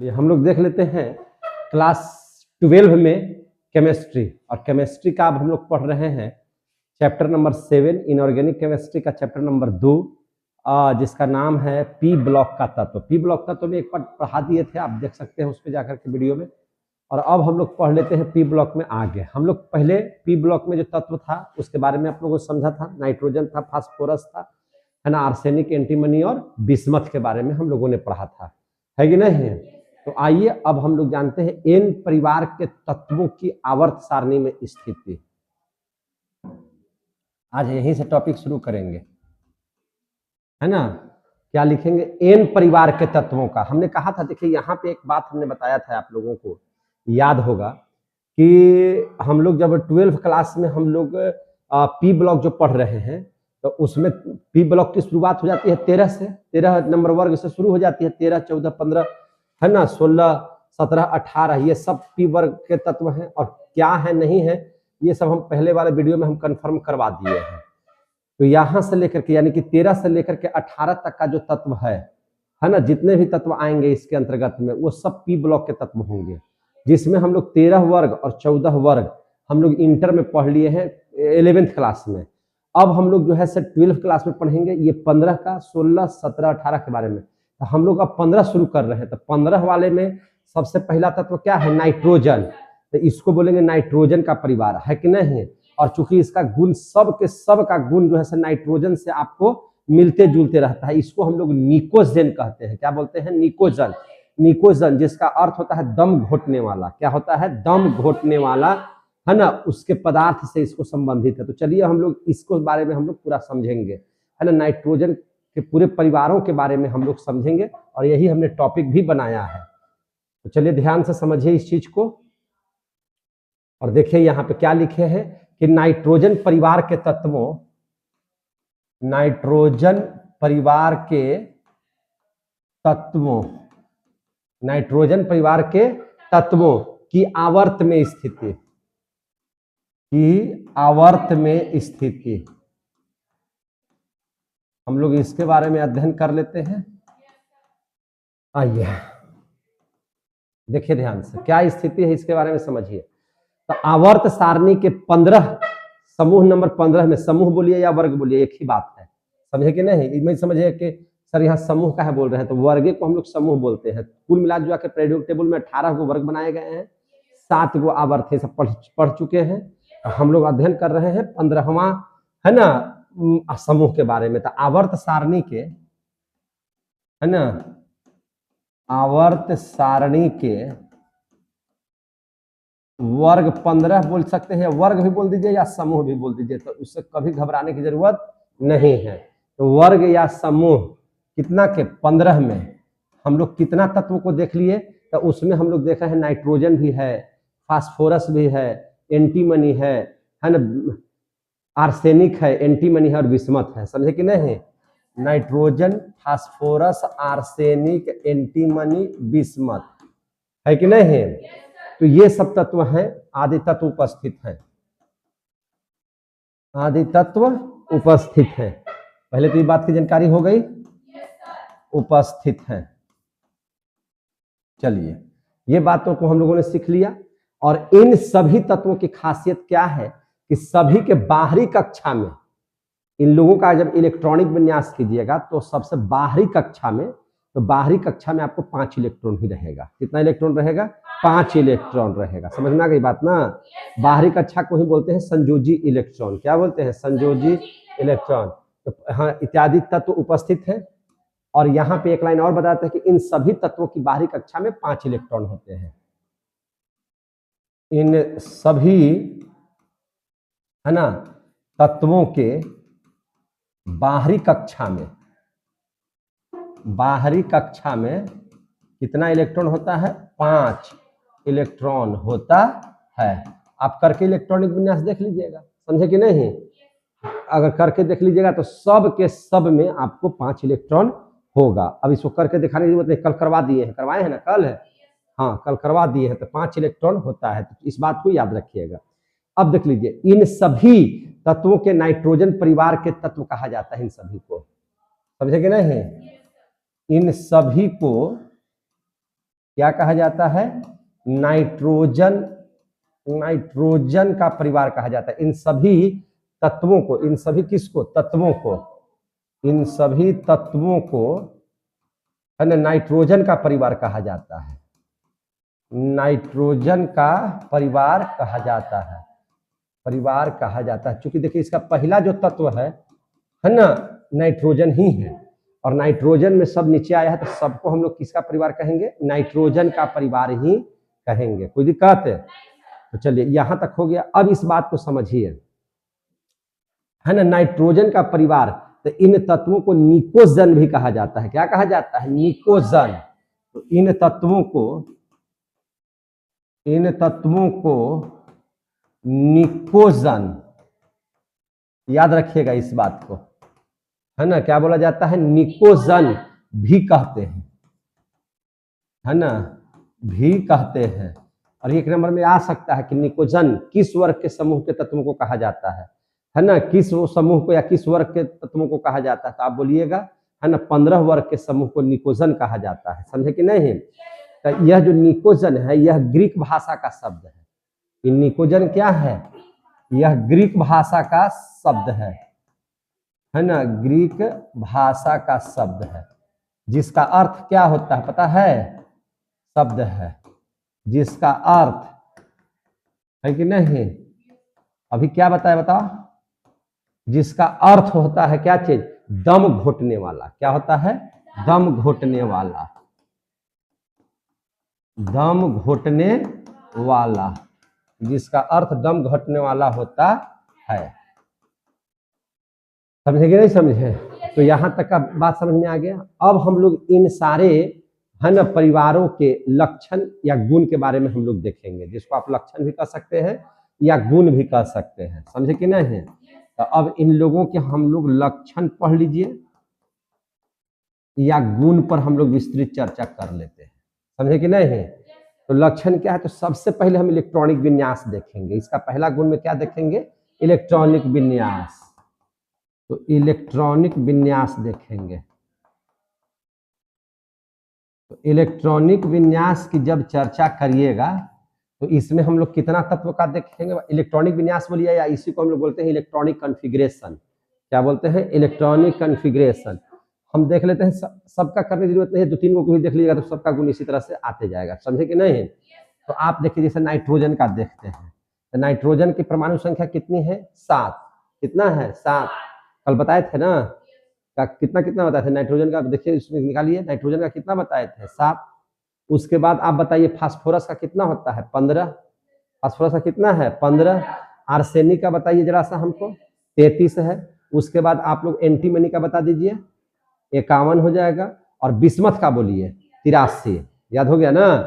ये हम लोग देख लेते हैं क्लास 12 में केमिस्ट्री, और केमिस्ट्री का अब हम लोग पढ़ रहे हैं चैप्टर नंबर 7 इनऑर्गेनिक केमिस्ट्री का चैप्टर नंबर 2, जिसका नाम है पी ब्लॉक का तत्व। पी ब्लॉक तत्व में एक बार पढ़ा दिए थे, आप देख सकते हैं उस पर जाकर के वीडियो में। और अब हम लोग पढ़ लेते हैं पी ब्लॉक में आगे। हम लोग पहले पी ब्लॉक में जो तत्व था उसके बारे में आप लोगों को समझा था। नाइट्रोजन था, फास्फोरस था, है ना, आर्सेनिक, एंटीमनी और बिस्मथ के बारे में हम लोगों ने पढ़ा था, है कि नहीं? तो आइए अब हम लोग जानते हैं एन परिवार के तत्वों की आवर्त सारणी में स्थिति। आज यहीं से टॉपिक शुरू करेंगे, है ना। क्या लिखेंगे? एन परिवार के तत्वों का। हमने कहा था, देखिए यहाँ पे एक बात हमने बताया था, आप लोगों को याद होगा कि हम लोग जब 12th क्लास में हम लोग पी ब्लॉक जो पढ़ रहे हैं तो उसमें पी ब्लॉक की शुरुआत हो जाती है 13 से, 13 नंबर वर्ग से शुरू हो जाती है। 13, 14, 15, है ना, 16, 17, 18, ये सब पी वर्ग के तत्व हैं। और क्या है नहीं है ये सब हम पहले वाले वीडियो में हम कंफर्म करवा दिए हैं। तो यहाँ से लेकर के यानी कि 13 से लेकर के 18 तक का जो तत्व है ना, जितने भी तत्व आएंगे इसके अंतर्गत में वो सब पी ब्लॉक के तत्व होंगे, जिसमें हम लोग 13 वर्ग और 14 वर्ग हम लोग इंटर में पढ़ लिए हैं 11th क्लास में। अब हम लोग जो है 12th क्लास में पढ़ेंगे ये 15 का, 16, 17, 18 के बारे में। तो हम लोग अब 15 शुरू कर रहे हैं। तो 15 वाले में सबसे पहला तत्व क्या है? नाइट्रोजन। तो इसको बोलेंगे नाइट्रोजन का परिवार, है कि नहीं? और चूंकि इसका गुण सब के सब का गुण जो है नाइट्रोजन से आपको मिलते जुलते रहता है, इसको हम लोग निकोजन कहते हैं। क्या बोलते हैं? निकोजन। निकोजन जिसका अर्थ होता है दम घोटने वाला। क्या होता है? दम घोटने वाला, है ना, उसके पदार्थ से इसको संबंधित है। तो चलिए हम लोग इसको बारे में हम लोग पूरा समझेंगे, है ना। नाइट्रोजन के पूरे परिवारों के बारे में हम लोग समझेंगे और यही हमने टॉपिक भी बनाया है। तो चलिए ध्यान से समझिए इस चीज को। और देखिए यहाँ पे क्या लिखे हैं कि नाइट्रोजन परिवार के तत्वों, नाइट्रोजन परिवार के तत्वों, नाइट्रोजन परिवार के तत्वों की आवर्त में स्थिति, की आवर्त में स्थिति, हम लोग इसके बारे में अध्ययन कर लेते हैं। आइए देखिए ध्यान से क्या स्थिति है इसके बारे में समझिए। तो आवर्त सारणी के 15 समूह, नंबर 15 में, समूह बोलिए या वर्ग बोलिए एक ही बात है, समझे कि नहीं? इसमें समझिए कि सर यहाँ समूह का है बोल रहे हैं, तो वर्ग को हम लोग समूह बोलते हैं। कुल मिला जो के पीरियोडिक टेबल में 18 गो वर्ग बनाए गए हैं, 7 गो आवर्त है, सब पढ़ चुके हैं। हम लोग अध्ययन कर रहे हैं 15वां, है ना, समूह के बारे में। तो आवर्त सारणी के, है ना, आवर्त सारणी के वर्ग 15 बोल सकते हैं, वर्ग भी बोल दीजिए या समूह भी बोल दीजिए, तो उससे कभी घबराने की जरूरत नहीं है। तो वर्ग या समूह कितना के? 15 में हम लोग कितना तत्व को देख लिए? तो उसमें हम लोग देख रहे हैं नाइट्रोजन भी है, फास्फोरस भी है, एंटीमनी है ना, आर्सेनिक है, एंटीमनी है और बिस्मथ है, समझे कि नहीं? Nitrogen, phosphorus, arsenic, antimony, bismuth, है कि नहीं? तो ये सब तत्व हैं, आदि तत्व उपस्थित हैं, आदि तत्व उपस्थित हैं। पहले तो ये बात की जानकारी हो गई, उपस्थित हैं। चलिए ये बातों को हम लोगों ने सीख लिया। और इन सभी तत्वों की खासियत क्या है कि सभी के बाहरी कक्षा में, इन लोगों का जब इलेक्ट्रॉनिक विन्यास कीजिएगा तो सबसे बाहरी कक्षा में, तो बाहरी कक्षा में आपको 5 इलेक्ट्रॉन ही रहेगा। कितना इलेक्ट्रॉन रहेगा? 5 इलेक्ट्रॉन रहेगा। समझ में आ गई बात ना? बाहरी कक्षा को ही बोलते हैं संयोजी इलेक्ट्रॉन। क्या बोलते हैं? संयोजी इलेक्ट्रॉन। तो हाँ, इत्यादि तत्व उपस्थित है। और यहाँ पे एक लाइन और बताते हैं कि इन सभी तत्वों की बाहरी कक्षा में 5 इलेक्ट्रॉन होते हैं। इन सभी, है ना, तत्वों के बाहरी कक्षा में, बाहरी कक्षा में कितना इलेक्ट्रॉन होता है? 5 इलेक्ट्रॉन होता है। आप करके इलेक्ट्रॉनिक विन्यास देख लीजिएगा, समझे कि नहीं? अगर करके देख लीजिएगा तो सब के सब में आपको 5 इलेक्ट्रॉन होगा। अब इसको करके दिखाने की जरूरत नहीं, कल करवा दिए हैं, करवाए हैं ना, कल है, हाँ कल करवा दिए हैं। तो 5 इलेक्ट्रॉन होता है, तो इस बात को याद रखिएगा। अब देख लीजिए, इन सभी तत्वों के नाइट्रोजन परिवार के तत्व कहा जाता है। इन सभी को, समझे कि नहीं? इन सभी को क्या कहा जाता है? नाइट्रोजन, नाइट्रोजन का परिवार कहा जाता है। इन सभी तत्वों को, इन सभी किसको? तत्वों को, इन सभी तत्वों को है ना नाइट्रोजन का परिवार कहा जाता है। नाइट्रोजन का परिवार कहा जाता है, परिवार कहा जाता है। क्योंकि देखिए इसका पहला जो तत्व है ना, नाइट्रोजन ही है, और नाइट्रोजन में सब नीचे आया है, तो सबको हम लोग किसका परिवार कहेंगे? नाइट्रोजन का परिवार ही कहेंगे। कोई दिक्कत है? तो चलिए यहां तक हो गया। अब इस बात को समझिए, है ना, नाइट्रोजन का परिवार, तो इन तत्वों को निकोजन भी कहा जाता है। क्या कहा जाता है? निकोजन। तो इन तत्वों को निकोजन, याद रखिएगा इस बात को, है ना, क्या बोला जाता है? निकोजन भी कहते हैं, है ना, भी कहते हैं। और एक नंबर में आ सकता है कि निकोजन किस वर्ग के समूह के तत्वों को कहा जाता है ना, किस समूह को या किस वर्ग के तत्वों को कहा जाता है? तो आप बोलिएगा, है ना, 15 वर्ग के समूह को निकोजन कहा जाता है। समझे कि नहीं? तो यह जो निकोजन है, यह ग्रीक भाषा का शब्द है। ये निकोजन क्या है? यह ग्रीक भाषा का शब्द है ना, ग्रीक भाषा का शब्द है, जिसका अर्थ क्या होता है पता है? शब्द है जिसका अर्थ है कि नहीं? अभी क्या बताया, बताओ? जिसका अर्थ होता है क्या चीज? दम घोटने वाला। क्या होता है? दम घोटने वाला, दम घोटने वाला, जिसका अर्थ दम घोटने वाला होता है। समझे कि नहीं समझे? तो यहां तक का बात समझ में आ गया। अब हम लोग इन सारे, है ना, परिवारों के लक्षण या गुण के बारे में हम लोग देखेंगे, जिसको आप लक्षण भी कह सकते हैं या गुण भी कह सकते हैं। समझे कि नहीं? तो अब इन लोगों के हम लोग लक्षण पढ़ लीजिए या गुण पर हम लोग विस्तृत चर्चा कर लेते हैं। समझे कि नहीं? तो लक्षण क्या है? तो सबसे पहले हम इलेक्ट्रॉनिक विन्यास देखेंगे। इसका पहला गुण में क्या देखेंगे? इलेक्ट्रॉनिक विन्यास। तो इलेक्ट्रॉनिक विन्यास देखेंगे। तो इलेक्ट्रॉनिक विन्यास की जब चर्चा करिएगा तो इसमें हम लोग कितना तत्व का देखेंगे? इलेक्ट्रॉनिक विन्यास बोलिए, या इसी को हम लोग बोलते हैं इलेक्ट्रॉनिक कॉन्फ़िगरेशन। क्या बोलते हैं? Electronic configuration. हम देख लेते हैं, सबका करने की जरूरत नहीं है, 2-3 को भी देख लीजिएगा तो सबका गुण इसी तरह से आते जाएगा। समझे कि नहीं? तो आप देखिए, जैसे नाइट्रोजन का देखते हैं, तो नाइट्रोजन की परमाणु संख्या कितनी है? 7। कितना है? 7। कल बताए थे ना, कितना कितना बताए थे नाइट्रोजन का? देखिए इसमें निकालिए, नाइट्रोजन का कितना बताए थे? 7। उसके बाद आप बताइए फास्फोरस का कितना होता है? 15। फास्फोरस का कितना है? 15। आर्सेनिक का बताइए जरा सा हमको, 33 है। उसके बाद आप लोग एंटीमनी का बता दीजिए, 51 हो जाएगा। और बिस्मथ का बोलिए 83। याद हो गया ना?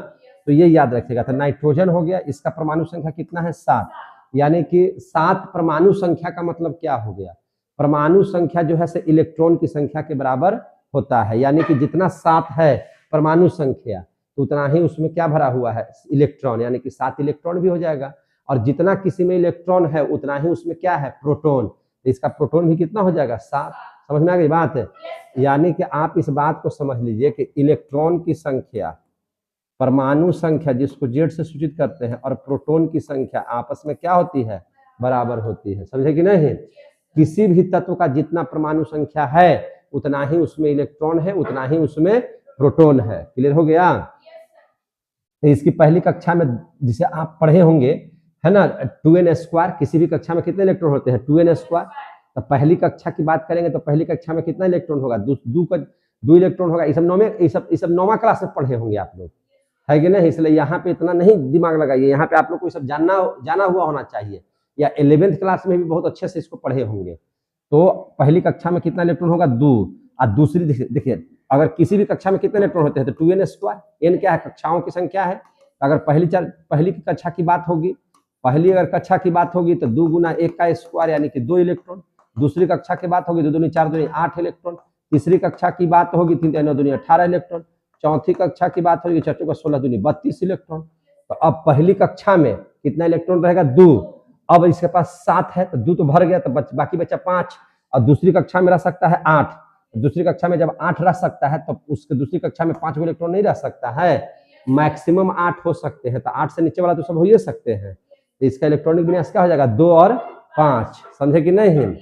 तो ये याद रखिएगा। तो नाइट्रोजन हो गया, इसका परमाणु संख्या कितना है? 7। यानी कि 7 परमाणु संख्या का मतलब क्या हो गया? परमाणु संख्या जो है से इलेक्ट्रॉन की संख्या के बराबर होता है। यानी कि जितना 7 है परमाणु संख्या, तो उतना ही उसमें क्या भरा हुआ है? इलेक्ट्रॉन। यानी कि 7 इलेक्ट्रॉन भी हो जाएगा। और जितना किसी में इलेक्ट्रॉन है उतना ही उसमें क्या है? प्रोटॉन। तो इसका प्रोटॉन भी कितना हो जाएगा? 7। समझ में आ गई बात है? यानी कि आप इस बात को समझ लीजिए कि इलेक्ट्रॉन की संख्या, परमाणु संख्या जिसको जेड से सूचित करते हैं, और प्रोटॉन की संख्या आपस में क्या होती है? बराबर होती है। समझे कि नहीं? किसी भी तत्व का जितना परमाणु संख्या है उतना ही उसमें इलेक्ट्रॉन है, उतना ही उसमें प्रोटॉन है। क्लियर हो गया? तो इसकी पहली कक्षा में जिसे आप पढ़े होंगे, है ना, 2n²। किसी भी कक्षा में कितने इलेक्ट्रॉन होते हैं? 2n²। तो पहली कक्षा की बात करेंगे तो पहली कक्षा में कितना इलेक्ट्रॉन होगा? 2 इलेक्ट्रॉन होगा। ये सब 9वां क्लास में पढ़े होंगे आप लोग, है कि नहीं? इसलिए यहाँ पे इतना नहीं दिमाग लगाइए। यहाँ पे आप लोग को सब जाना हुआ होना चाहिए, या 11th क्लास में भी बहुत अच्छे से इसको पढ़े होंगे। तो पहली कक्षा में कितना इलेक्ट्रॉन होगा? 2। और दूसरी देखिए, अगर किसी भी कक्षा में कितने इलेक्ट्रॉन होते हैं तो 2n²। n क्या है? कक्षाओं की संख्या है। अगर पहली कक्षा की बात होगी, पहली अगर कक्षा की बात होगी तो 2 × 1 का स्क्वायर यानी कि 2 इलेक्ट्रॉन। दूसरी कक्षा की बात होगी 2 दूनी 4 दूनी 8 इलेक्ट्रॉन। तीसरी कक्षा की बात होगी 3 × 9 दूनी 18 इलेक्ट्रॉन। चौथी कक्षा की बात होगी 4 × 16 दूनी 32 इलेक्ट्रॉन। तो अब पहली कक्षा में कितना इलेक्ट्रॉन रहेगा? 2। अब इसके पास 7 है तो 2 तो भर गया, तो बाकी बचा 5। और दूसरी कक्षा में रह सकता है 8। दूसरी कक्षा में जब 8 रह सकता है तो उसके दूसरी कक्षा में 5 इलेक्ट्रॉन नहीं रह सकता है। मैक्सिमम 8 हो सकते हैं, तो 8 से नीचे वाला तो सब हो ही सकते हैं। तो इसका इलेक्ट्रॉनिक विन्यास क्या हो जाएगा, 2 और 5, समझे कि नहीं।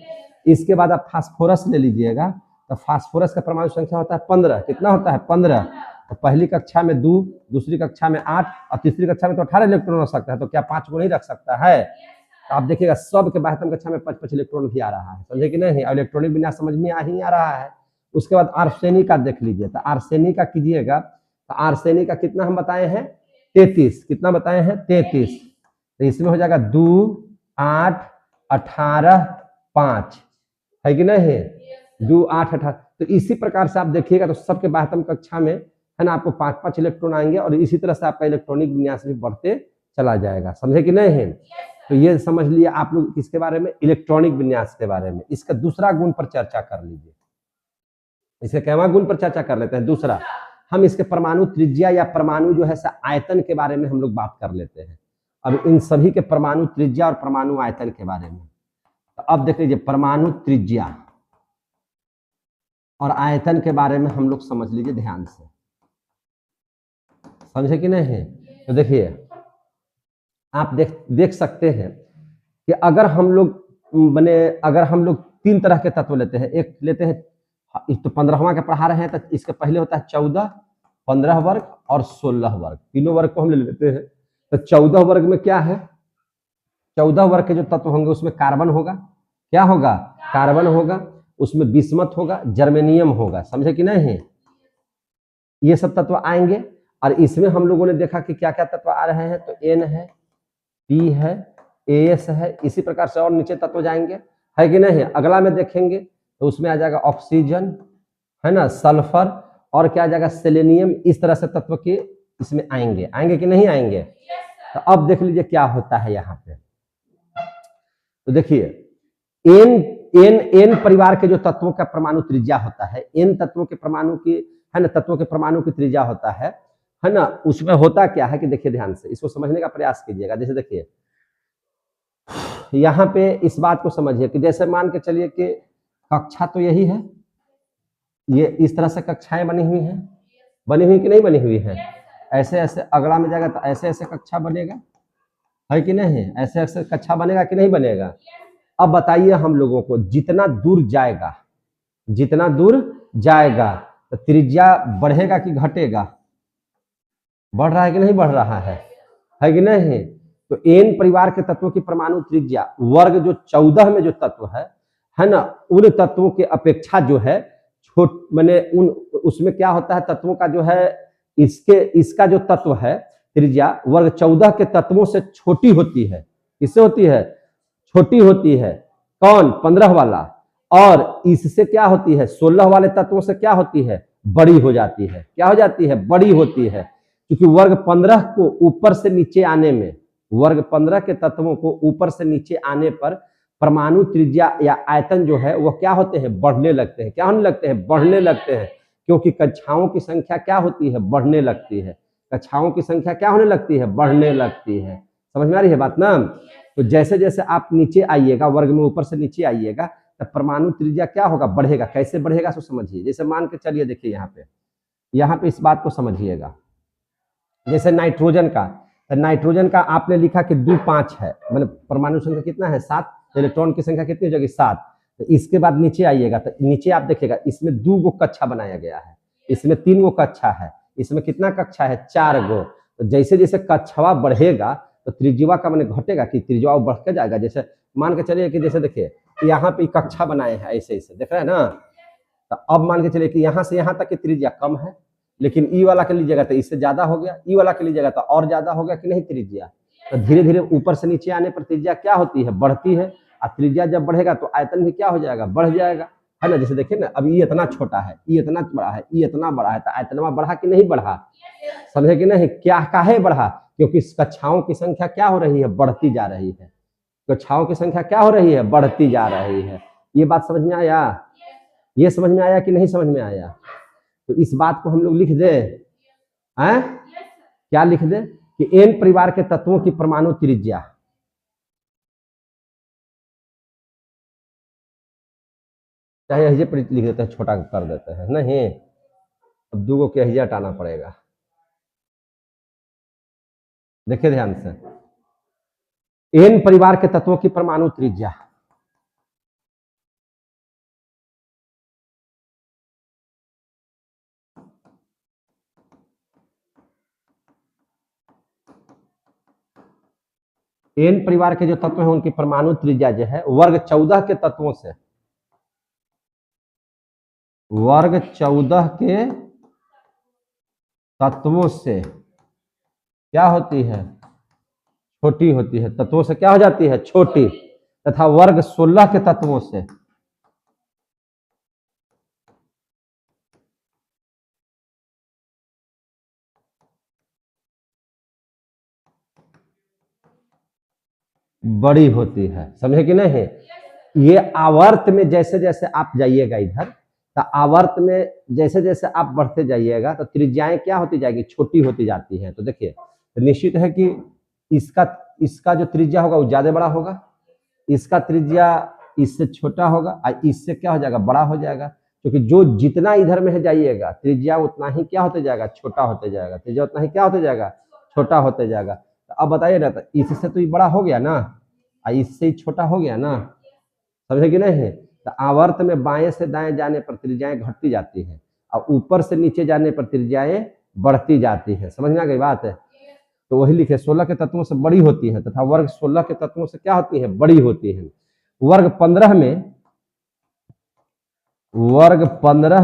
इसके बाद आप फास्फोरस ले लीजिएगा, तो फास्फोरस का परमाणु संख्या होता है 15। कितना होता है, 15। तो पहली कक्षा में 2, दूसरी कक्षा में 8 और तीसरी कक्षा में तो 18 इलेक्ट्रॉन हो सकता है, तो क्या 5 को नहीं रख सकता है। तो आप देखिएगा सब के 12वीं कक्षा में 5-5 इलेक्ट्रॉन भी आ रहा है, समझे कि नहीं। इलेक्ट्रॉनिक विन्यास समझ में ही आ रहा है। उसके बाद आर्सेनिक का देख लीजिए, तो आर्सेनिक का कीजिएगा, तो आर्सेनिक का कितना हम बताए हैं, 33। कितना बताए हैं, 33। तो इसमें हो जाएगा 2, 8, 18, 5, है कि नहीं, 2, 8, 18। तो इसी प्रकार से आप देखिएगा तो सबके 12वीं कक्षा में है ना आपको 5-5 इलेक्ट्रॉन आएंगे, और इसी तरह से आपका इलेक्ट्रॉनिक विन्यास भी बढ़ते चला जाएगा, समझे कि नहीं। तो ये समझ लिया आप लोग किसके बारे में, इलेक्ट्रॉनिक विन्यास के बारे में। इसका दूसरा गुण पर चर्चा कर लीजिए। इसके कैवा गुण पर चर्चा कर लेते हैं। दूसरा, हम इसके परमाणु त्रिज्या या परमाणु जो है आयतन के बारे में हम लोग बात कर लेते हैं। अब इन सभी के परमाणु त्रिज्या और परमाणु आयतन के बारे में, तो अब देख लीजिए परमाणु त्रिज्या और आयतन के बारे में हम लोग समझ लीजिए ध्यान से, समझे कि नहीं। तो देखिए आप देख सकते हैं कि अगर हम लोग 3 तरह के तत्व लेते हैं। एक लेते हैं, तो 15वां के पढ़ा रहे हैं, तो इसके पहले होता है 14, 15 वर्ग और 16 वर्ग, तीनों वर्ग को हम ले लेते हैं। तो 14 वर्ग में क्या है, 14 वर्ग के जो तत्व होंगे उसमें कार्बन होगा, क्या होगा, कार्बन होगा, उसमें बिस्मथ होगा, जर्मेनियम होगा, समझे कि नहीं। ये सब तत्व आएंगे, और इसमें हम लोगों ने देखा कि क्या क्या तत्व आ रहे हैं, तो एन है, पी है, एस है, इसी प्रकार से और नीचे तत्व जाएंगे, है कि नहीं। अगला में देखेंगे तो उसमें आ जाएगा ऑक्सीजन, है ना, सल्फर, और क्या आ जाएगा, सेलेनियम। इस तरह से तत्व के इसमें आएंगे कि नहीं आएंगे। तो अब देख लीजिए क्या होता है यहाँ पे। तो देखिए एन एन एन परिवार के जो तत्वों का परमाणु त्रिज्या होता है, एन तत्वों के परमाणु की, है ना, तत्वों के परमाणु की त्रिज्या होता है ना। उसमें होता क्या है कि देखिए ध्यान से इसको समझने का प्रयास कीजिएगा। जैसे देखिए यहाँ पे इस बात को समझिए कि जैसे मान के चलिए कि कक्षा तो यही है, ये इस तरह से कक्षाएं बनी हुई हैं, बनी हुई कि नहीं बनी हुई है। ऐसे ऐसे अगला में जाएगा तो ऐसे ऐसे कक्षा बनेगा, है कि नहीं, ऐसे ऐसे कक्षा बनेगा कि नहीं बनेगा। अब बताइए हम लोगों को जितना दूर जाएगा, जितना दूर जाएगा तो त्रिज्या बढ़ेगा कि घटेगा, बढ़ रहा है कि नहीं बढ़ रहा है कि नहीं। तो एन परिवार के तत्वों की परमाणु त्रिज्या वर्ग जो 14 में जो तत्व है ना, उन तत्वों के अपेक्षा जो है छोट मैंने उन उसमें क्या होता है, तत्वों का जो है इसका जो तत्व है त्रिज्या वर्ग 14 के तत्वों से छोटी होती है। किससे होती है, छोटी होती है। कौन, 15 वाला। और इससे क्या होती है, 16 वाले तत्वों से क्या होती है, बड़ी हो जाती है। क्या हो जाती है, बड़ी होती है। क्योंकि वर्ग 15 को ऊपर से नीचे आने में, वर्ग 15 के तत्वों को ऊपर से नीचे आने पर परमाणु त्रिज्या या आयतन जो है वो क्या होते हैं, बढ़ने लगते हैं। क्या होने लगते हैं, बढ़ने लगते हैं। क्योंकि कक्षाओं की संख्या क्या होती है, बढ़ने लगती है। कक्षाओं की संख्या क्या होने लगती है, बढ़ने लगती है। समझ में आ रही है बात ना। तो जैसे जैसे आप नीचे आइएगा, वर्ग में ऊपर से नीचे आइएगा, तो परमाणु त्रिज्या क्या होगा, बढ़ेगा। कैसे बढ़ेगा सो समझिए। जैसे मान के चलिए, देखिए यहाँ पे इस बात को समझिएगा। जैसे नाइट्रोजन का, तो नाइट्रोजन का आपने लिखा कि 2, 5 है, मतलब परमाणु संख्या कितना है, 7, इलेक्ट्रॉन की संख्या कितनी हो जाएगी, 7। तो इसके बाद नीचे आइएगा तो नीचे आप देखिएगा इसमें 2 गो कक्षा बनाया गया है, इसमें 3 गो कक्षा है, इसमें कितना कक्षा है, 4 गो। तो जैसे जैसे कक्षावा बढ़ेगा तो त्रिज्या का मैंने घटेगा कि त्रिज्या बढ़ के जाएगा। जैसे मान के चलिए कि जैसे देखिए यहाँ पे कक्षा बनाए हैं ऐसे ऐसे, देख रहे हैं ना। तो अब मान के चलिए कि यहाँ से यहाँ तक की त्रिज्या कम है, लेकिन ई वाला के लीजिएगा तो इससे ज्यादा हो गया, ई वाला के लीजिएगा तो और ज्यादा हो गया कि नहीं त्रिज्या। तो धीरे धीरे ऊपर से नीचे आने पर त्रिज्या क्या होती है, बढ़ती है। और त्रिज्या जब बढ़ेगा तो आयतन भी क्या हो जाएगा, बढ़ जाएगा, है ना। जैसे देखिए ना, अब ई इतना छोटा है, ई इतना बड़ा है, ई इतना बड़ा है, तो आयतनमा बढ़ा कि नहीं बढ़ा, समझे कि नहीं। क्या काहे बढ़ा, क्योंकि कक्षाओं की संख्या क्या हो रही है, बढ़ती जा रही है। कक्षाओं की संख्या क्या हो रही है, बढ़ती जा रही है। ये बात समझ में आया, ये समझ में आया कि नहीं समझ में आया। तो इस बात को हम लोग लिख दे, हैं क्या लिख दे कि एन परिवार के तत्वों की परमाणु त्रिज्या, चाहे अहिजे पर लिख देते हैं, छोटा कर देते हैं, नहीं अब 2 गो के अहिजे हटाना पड़ेगा। देखिए ध्यान से, एन परिवार के तत्वों की परमाणु त्रिज्या, एन परिवार के जो तत्व हैं उनकी परमाणु त्रिज्या जो है वर्ग 14 के तत्वों से, वर्ग 14 के तत्वों से क्या होती है, छोटी होती है। तत्वों से क्या हो जाती है, छोटी। तथा वर्ग 16 के तत्वों से बड़ी होती है। समझे कि नहीं? ये आवर्त में जैसे जैसे आप जाइएगा इधर, तो आवर्त में जैसे जैसे आप बढ़ते जाइएगा तो त्रिज्याएं क्या होती जाएगी, छोटी होती जाती है। तो देखिए, तो निश्चित है कि इसका इसका जो त्रिज्या होगा वो ज्यादा बड़ा होगा, इसका त्रिज्या इससे छोटा होगा और इससे क्या हो जाएगा, बड़ा हो जाएगा। क्योंकि जो जितना इधर में जाइएगा त्रिज्या उतना ही क्या होते जाएगा, छोटा होते जाएगा। त्रिज्या उतना ही क्या होते जाएगा, छोटा होते जाएगा। तो अब बताइए ना, तो इससे तो ये बड़ा हो गया ना और इससे ही छोटा हो गया ना। समझे कि नहीं? तो आवर्त में बाएं से दाएं जाने पर त्रिज्याएं घटती जाती है और ऊपर से नीचे जाने पर त्रिज्याएं बढ़ती जाती है। समझ में आ गई बात है? तो वही लिखे, 16 के तत्वों से बड़ी होती है तथा वर्ग 16 के तत्वों से क्या होती है, बड़ी होती है। वर्ग 15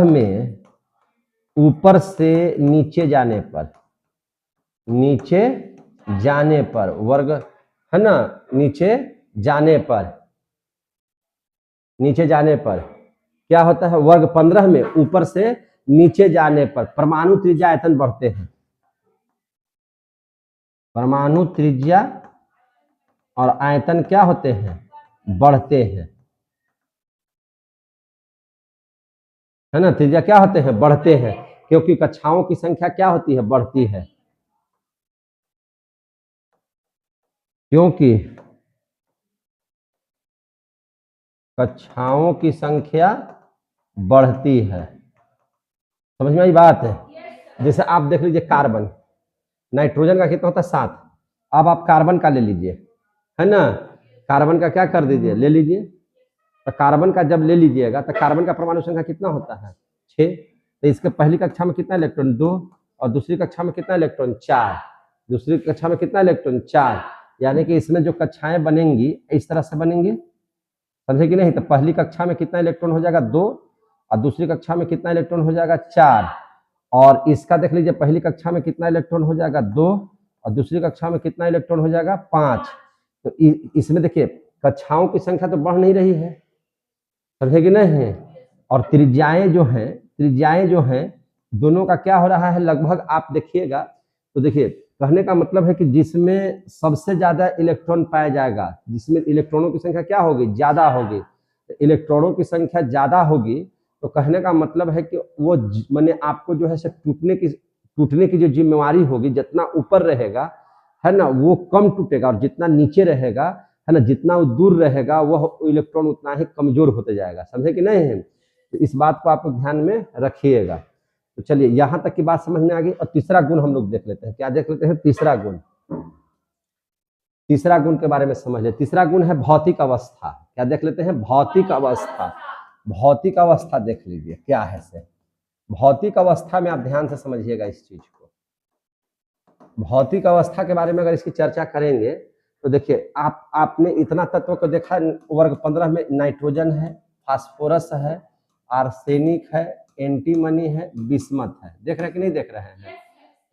में ऊपर से नीचे जाने पर, नीचे जाने पर वर्ग है ना, नीचे जाने पर क्या होता है, वर्ग 15 में ऊपर से नीचे जाने पर परमाणु त्रिज्या आयतन बढ़ते हैं। परमाणु त्रिज्या और आयतन क्या होते हैं, बढ़ते हैं, है ना। त्रिज्या क्या होते हैं, बढ़ते हैं, क्योंकि कक्षाओं की संख्या क्या होती है, बढ़ती है। क्योंकि कक्षाओं की संख्या बढ़ती है। समझ में आई बात है? जैसे आप देख लीजिए, कार्बन, नाइट्रोजन का कितना होता है, 7। अब आप कार्बन का ले लीजिए, है ना। कार्बन का क्या कर दीजिए, ले लीजिए। तो कार्बन का जब ले लीजिएगा तो कार्बन का परमाणु संख्या कितना होता है, 6। तो इसके पहली कक्षा में कितना इलेक्ट्रॉन, 2, और दूसरी कक्षा में कितना इलेक्ट्रॉन, 4। दूसरी कक्षा में कितना इलेक्ट्रॉन, 4। यानी कि इसमें जो कक्षाएं बनेंगी इस तरह से बनेंगी। समझे कि नहीं? तो पहली कक्षा में कितना इलेक्ट्रॉन हो जाएगा, 2, और दूसरी कक्षा में कितना इलेक्ट्रॉन हो जाएगा, 4। और इसका देख लीजिए, पहली कक्षा में कितना इलेक्ट्रॉन हो जाएगा, 2, और दूसरी कक्षा में कितना इलेक्ट्रॉन हो जाएगा, 5। तो इसमें देखिए कक्षाओं की संख्या तो बढ़ नहीं रही है, समझे कि नहीं। और त्रिज्याएं जो हैं दोनों का क्या हो रहा है, लगभग आप देखिएगा तो देखिए, कहने का मतलब है कि जिसमें सबसे ज्यादा इलेक्ट्रॉन पाया जाएगा, जिसमें इलेक्ट्रॉनों की संख्या क्या होगी, ज्यादा होगी। इलेक्ट्रॉनों की संख्या ज्यादा होगी तो कहने का मतलब है कि वो माने आपको जो है टूटने की जो जिम्मेवारी होगी, जितना ऊपर रहेगा है ना वो कम टूटेगा, और जितना नीचे रहेगा है ना, जितना वो दूर रहेगा वह इलेक्ट्रॉन उतना ही कमजोर होते जाएगा। समझे कि नहीं? तो इस बात को आप ध्यान में रखिएगा। तो चलिए यहां तक की बात समझ में आ गई। और तीसरा गुण हम लोग देख लेते हैं। क्या देख लेते हैं? तीसरा गुण। तीसरा गुण के बारे में समझ ले। तीसरा गुण है भौतिक अवस्था। क्या देख लेते हैं? भौतिक अवस्था। भौतिक अवस्था देख लीजिए क्या है से। भौतिक अवस्था में आप ध्यान से समझिएगा इस चीज को। भौतिक अवस्था के बारे में अगर इसकी चर्चा करेंगे तो देखिए, आपने इतना तत्व को देखा, वर्ग 15 में नाइट्रोजन है, फास्फोरस है, आर्सेनिक है, एंटीमनी है, बिस्मथ है। देख रहे हैं कि नहीं देख रहे हैं?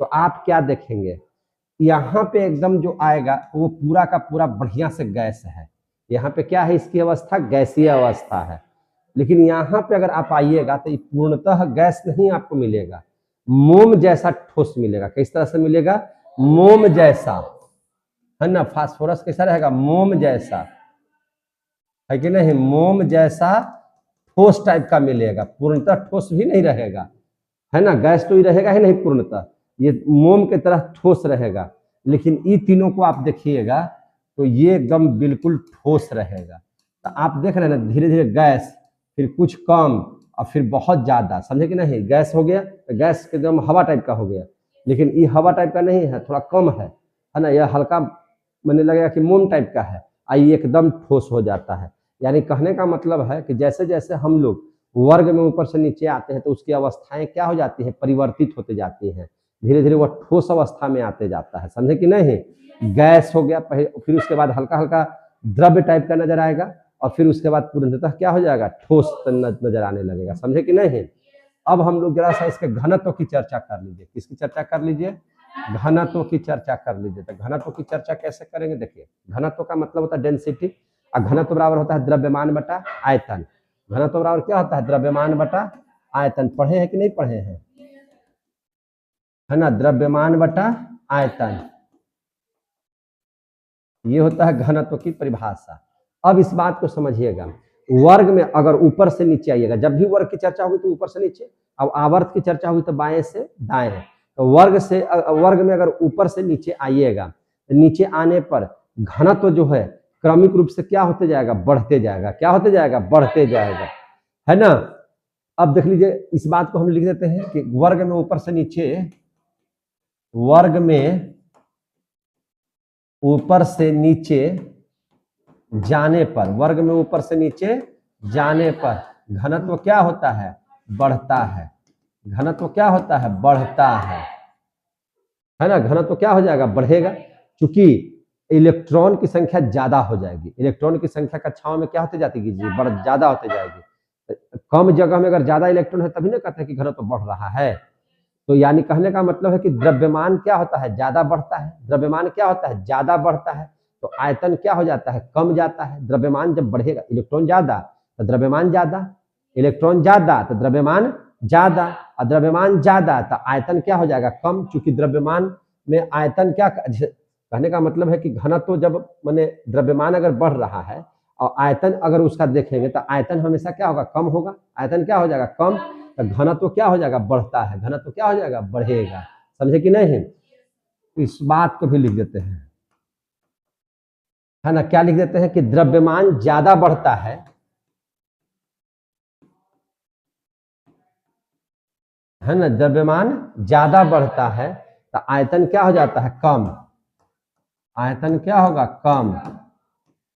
तो आप क्या देखेंगे, यहाँ पे एकदम जो आएगा वो पूरा का पूरा बढ़िया से गैस है। यहाँ पे क्या है, इसकी अवस्था गैसीय अवस्था है। लेकिन यहाँ पे अगर आप आइएगा तो ये पूर्णतः गैस नहीं आपको मिलेगा, मोम जैसा ठोस मिलेगा। किस तरह से मिलेगा? मोम जैसा, है ना। फास्फोरस कैसा रहेगा? मोम जैसा, है कि नहीं? मोम जैसा ठोस टाइप का मिलेगा। पूर्णतः ठोस भी नहीं रहेगा, है ना। गैस तो ही रहेगा ही नहीं पूर्णतः, ये मोम की तरह ठोस रहेगा। लेकिन ये तीनों को आप देखिएगा तो ये एकदम बिल्कुल ठोस रहेगा। तो आप देख रहे हैं ना, धीरे धीरे गैस, फिर कुछ कम, और फिर बहुत ज्यादा। समझे कि नहीं? गैस हो गया तो गैस एकदम हवा टाइप का हो गया, लेकिन ये हवा टाइप का नहीं है, थोड़ा कम है। है ना, यह हल्का मैंने लगेगा कि मोम टाइप का है, आई एकदम ठोस हो जाता है। यानी कहने का मतलब है कि जैसे जैसे हम लोग वर्ग में ऊपर से नीचे आते हैं तो उसकी अवस्थाएं क्या हो जाती है, परिवर्तित होते जाती हैं, धीरे धीरे वह ठोस अवस्था में आते जाता है, समझे कि नहीं। गैस हो गया पहले, फिर उसके बाद हल्का हल्का द्रव्य टाइप का नजर आएगा, और फिर उसके बाद पूर्णतः क्या हो जाएगा, ठोस नजर आने लगेगा, समझे कि नहीं। अब हम लोग जरा सा इसके घनत्व की चर्चा कर लीजिए। किसकी चर्चा कर लीजिए, घनत्व की चर्चा कर लीजिए। तो घनत्व की चर्चा कैसे करेंगे, देखिए घनत्व का मतलब होता है डेंसिटी, और घनत्व बराबर होता है द्रव्यमान बटा आयतन। घनत्व बराबर क्या होता है, द्रव्यमान बटा आयतन। पढ़े हैं कि नहीं पढ़े हैं, है ना, द्रव्यमान बटा आयतन, ये होता है घनत्व की परिभाषा। अब इस बात को समझिएगा, वर्ग में अगर ऊपर से नीचे आइएगा, जब भी वर्ग की चर्चा होगी तो ऊपर से नीचे, अब आवर्त की चर्चा हुई तो बाएं से दाएं है। तो वर्ग में अगर ऊपर से नीचे आइएगा, तो नीचे आने पर घनत्व जो है क्रमिक रूप से क्या होते जाएगा, बढ़ते जाएगा। क्या होते जाएगा, बढ़ते जाएगा, है ना। अब देख लीजिए, इस बात को हम लिख देते हैं कि वर्ग में ऊपर से नीचे, वर्ग में ऊपर से नीचे जाने पर, वर्ग में ऊपर से नीचे जाने पर घनत्व क्या होता है, बढ़ता है। घनत्व क्या होता है, बढ़ता है ना। घनत्व क्या हो जाएगा, बढ़ेगा, क्योंकि इलेक्ट्रॉन की संख्या ज्यादा हो जाएगी। इलेक्ट्रॉन की संख्या कक्षाओं में क्या होते जाती है, बढ़ ज्यादा होते जाएगी। कम जगह में अगर ज्यादा इलेक्ट्रॉन है तभी ना कहते हैं कि घनत्व बढ़ रहा है। तो यानी कहने का मतलब है कि द्रव्यमान क्या होता है, ज्यादा बढ़ता है। द्रव्यमान क्या होता है, ज्यादा बढ़ता है, तो आयतन क्या हो जाता है, कम जाता है। द्रव्यमान जब बढ़ेगा, इलेक्ट्रॉन ज्यादा तो द्रव्यमान ज्यादा, इलेक्ट्रॉन ज्यादा तो द्रव्यमान ज्यादा, और द्रव्यमान ज्यादा तो आयतन क्या हो जाएगा, कम। चूंकि द्रव्यमान में आयतन क्या, कहने का मतलब है कि घनत्व जब माने द्रव्यमान अगर बढ़ रहा है और आयतन अगर उसका देखेंगे तो आयतन हमेशा क्या होगा, कम होगा। आयतन क्या हो जाएगा, कम, तो घनत्व क्या हो जाएगा, बढ़ता है। घनत्व क्या हो जाएगा, बढ़ेगा, समझे कि नहीं। इस बात को भी लिख देते हैं, है ना। क्या लिख देते हैं कि द्रव्यमान ज्यादा बढ़ता है ना, द्रव्यमान ज्यादा बढ़ता है तो आयतन क्या हो जाता है, कम। आयतन क्या होगा, कम,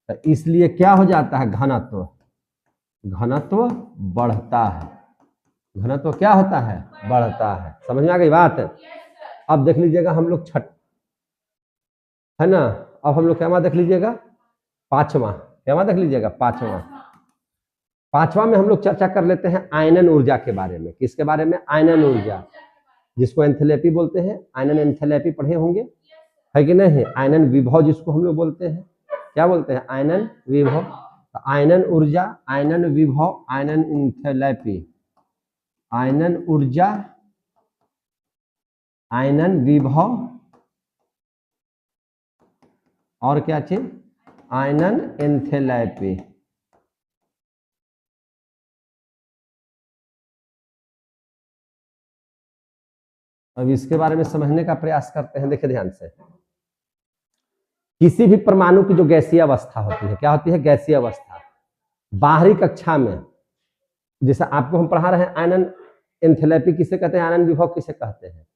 तो इसलिए क्या हो जाता है, घनत्व, घनत्व बढ़ता है। घनत्व क्या होता है, बढ़ता है। समझ में आ गई बात। अब देख लीजिएगा हम लोग है ना। अब हम लोग क्या देख लीजिएगा, पांचवा, क्या देख लीजिएगा, पांचवा। पांचवा में हम लोग चर्चा कर लेते हैं आयनन ऊर्जा के बारे में। किसके बारे में, आयनन ऊर्जा, जिसको एंथैल्पी बोलते हैं। आयनन एंथैल्पी पढ़े होंगे, है कि नहीं। आयनन विभव जिसको हम लोग बोलते हैं, क्या बोलते हैं, आयनन विभव। आयनन ऊर्जा, आयनन विभव, आयनन एंथैल्पी, आयनन ऊर्जा, आयनन विभव, और क्या चीज, आयनन एंथैल्पी। अब इसके बारे में समझने का प्रयास करते हैं। देखिए ध्यान से, किसी भी परमाणु की जो गैसीय अवस्था होती है, क्या होती है, गैसीय अवस्था। बाहरी कक्षा में जैसे आपको हम पढ़ा रहे हैं, आयनन एंथैल्पी किसे कहते हैं, आयनन विभव किसे कहते हैं।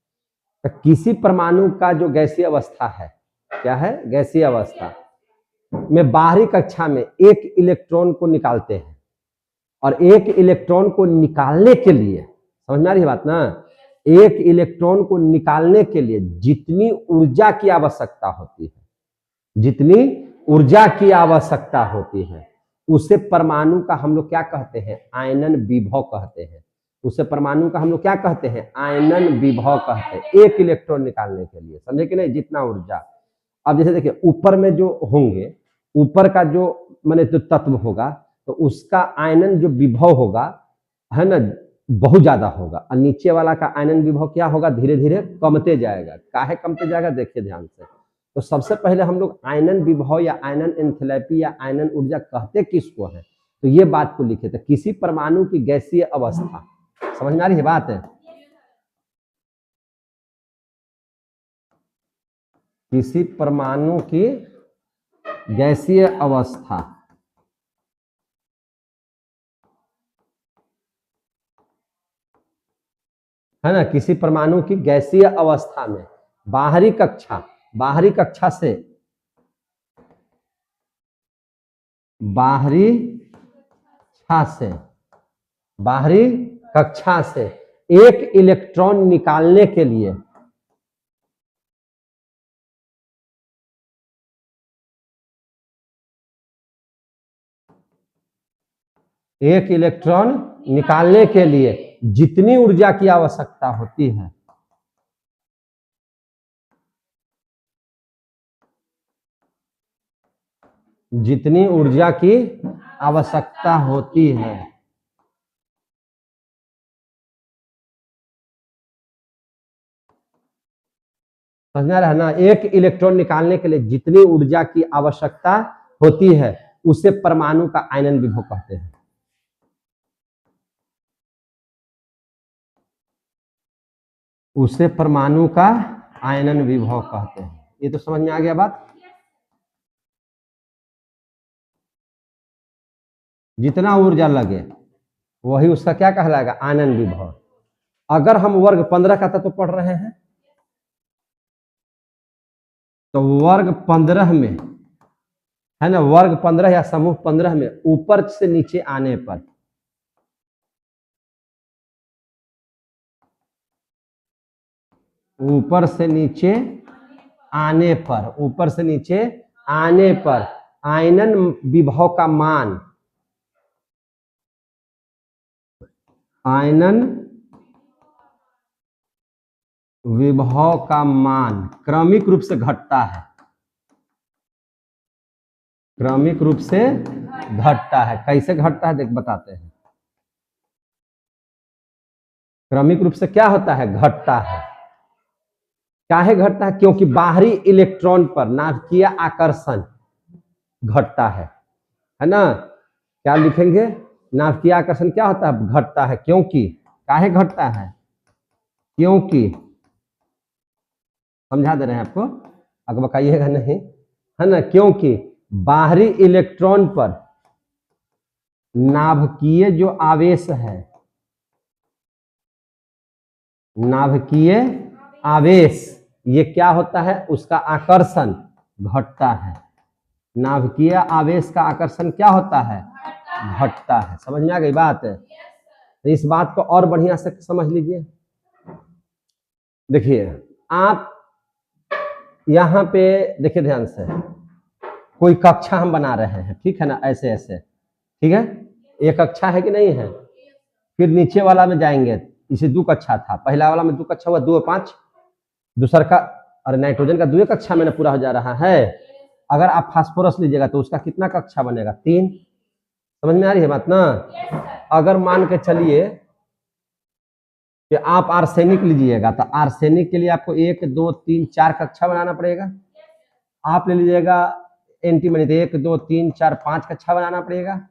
तो किसी परमाणु का जो गैसीय अवस्था है, क्या है, गैसीय अवस्था में बाहरी कक्षा में एक इलेक्ट्रॉन को निकालते हैं, और एक इलेक्ट्रॉन को निकालने के लिए, समझ में आ रही है बात ना, एक इलेक्ट्रॉन को निकालने के लिए जितनी ऊर्जा की आवश्यकता होती है, जितनी ऊर्जा की आवश्यकता होती है, उसे परमाणु का हम लोग क्या कहते हैं, आयनन विभव कहते हैं। उसे परमाणु का हम लोग क्या कहते हैं, आयनन विभव कहते हैं, एक इलेक्ट्रॉन निकालने के लिए, समझे कि नहीं, जितना ऊर्जा। अब जैसे देखिए, ऊपर में जो होंगे, ऊपर का जो माने जो तत्व होगा, तो उसका आयनन जो विभव होगा, है ना, बहुत ज्यादा होगा, और नीचे वाला का आयनन विभव क्या होगा, धीरे धीरे कमते जाएगा। काहे कमते जाएगा, देखिए ध्यान से। तो सबसे पहले हम लोग आयनन विभव या आयनन एंथैल्पी या आयनन ऊर्जा कहते किसको है, तो ये बात को लिखे थे, किसी परमाणु की गैसीय अवस्था। समझ में आ रही है बात है, किसी परमाणु की गैसीय अवस्था, है ना, किसी परमाणु की गैसीय अवस्था में बाहरी कक्षा, बाहरी कक्षा से बाहरी कक्षा से एक इलेक्ट्रॉन निकालने के लिए जितनी ऊर्जा की आवश्यकता होती है समझना रहा ना, एक इलेक्ट्रॉन निकालने के लिए जितनी ऊर्जा की आवश्यकता होती है उसे परमाणु का आयनन विभव कहते हैं। ये तो समझ में आ गया बात। जितना ऊर्जा लगे वही उसका क्या कहलाएगा, आयनन विभव। अगर हम वर्ग 15 का तत्व पढ़ रहे हैं तो वर्ग 15 में है ना, वर्ग 15 या समूह 15 में ऊपर से नीचे आने पर ऊपर से नीचे आने पर आयनन विभव का मान क्रमिक रूप से घटता है। कैसे घटता है देख बताते हैं। क्रमिक रूप से क्या होता है, घटता है। काहे घटता है, क्योंकि बाहरी इलेक्ट्रॉन पर नाभिकीय आकर्षण घटता है ना। क्या लिखेंगे, नाभिकीय आकर्षण क्या होता है, घटता है। क्योंकि काहे घटता है, क्योंकि समझा दे रहे हैं आपको, अगर बताइएगा नहीं है ना। क्योंकि बाहरी इलेक्ट्रॉन पर नाभिकीय जो आवेश है, ये क्या होता है, उसका आकर्षण घटता है। नाभिकीय आवेश का आकर्षण क्या होता है, घटता है। समझ में आ गई बात है। तो इस बात को और बढ़िया से समझ लीजिए। देखिए आप यहाँ पे देखिए ध्यान से, कोई कक्षा हम बना रहे हैं, ठीक है ना, ऐसे ऐसे, ठीक है। एक कक्षा है कि नहीं है, फिर नीचे वाला में जाएंगे, इसे 2 कक्षा था, पहला वाला में 2 कक्षा हुआ, 2 5, दूसरा का अरे नाइट्रोजन का 2 कक्षा में पूरा हो जा रहा है। अगर आप फास्फोरस लीजिएगा तो उसका कितना कक्षा बनेगा, 3। समझ में आ रही है बात ना। अगर मान के चलिए कि आप आर्सेनिक लीजिएगा तो आर्सेनिक के लिए आपको 1 2 3 4 कक्षा बनाना पड़ेगा। आप ले लीजिएगा एंटीमनी तो 1 2 3 4 5 कक्षा बनाना पड़ेगा।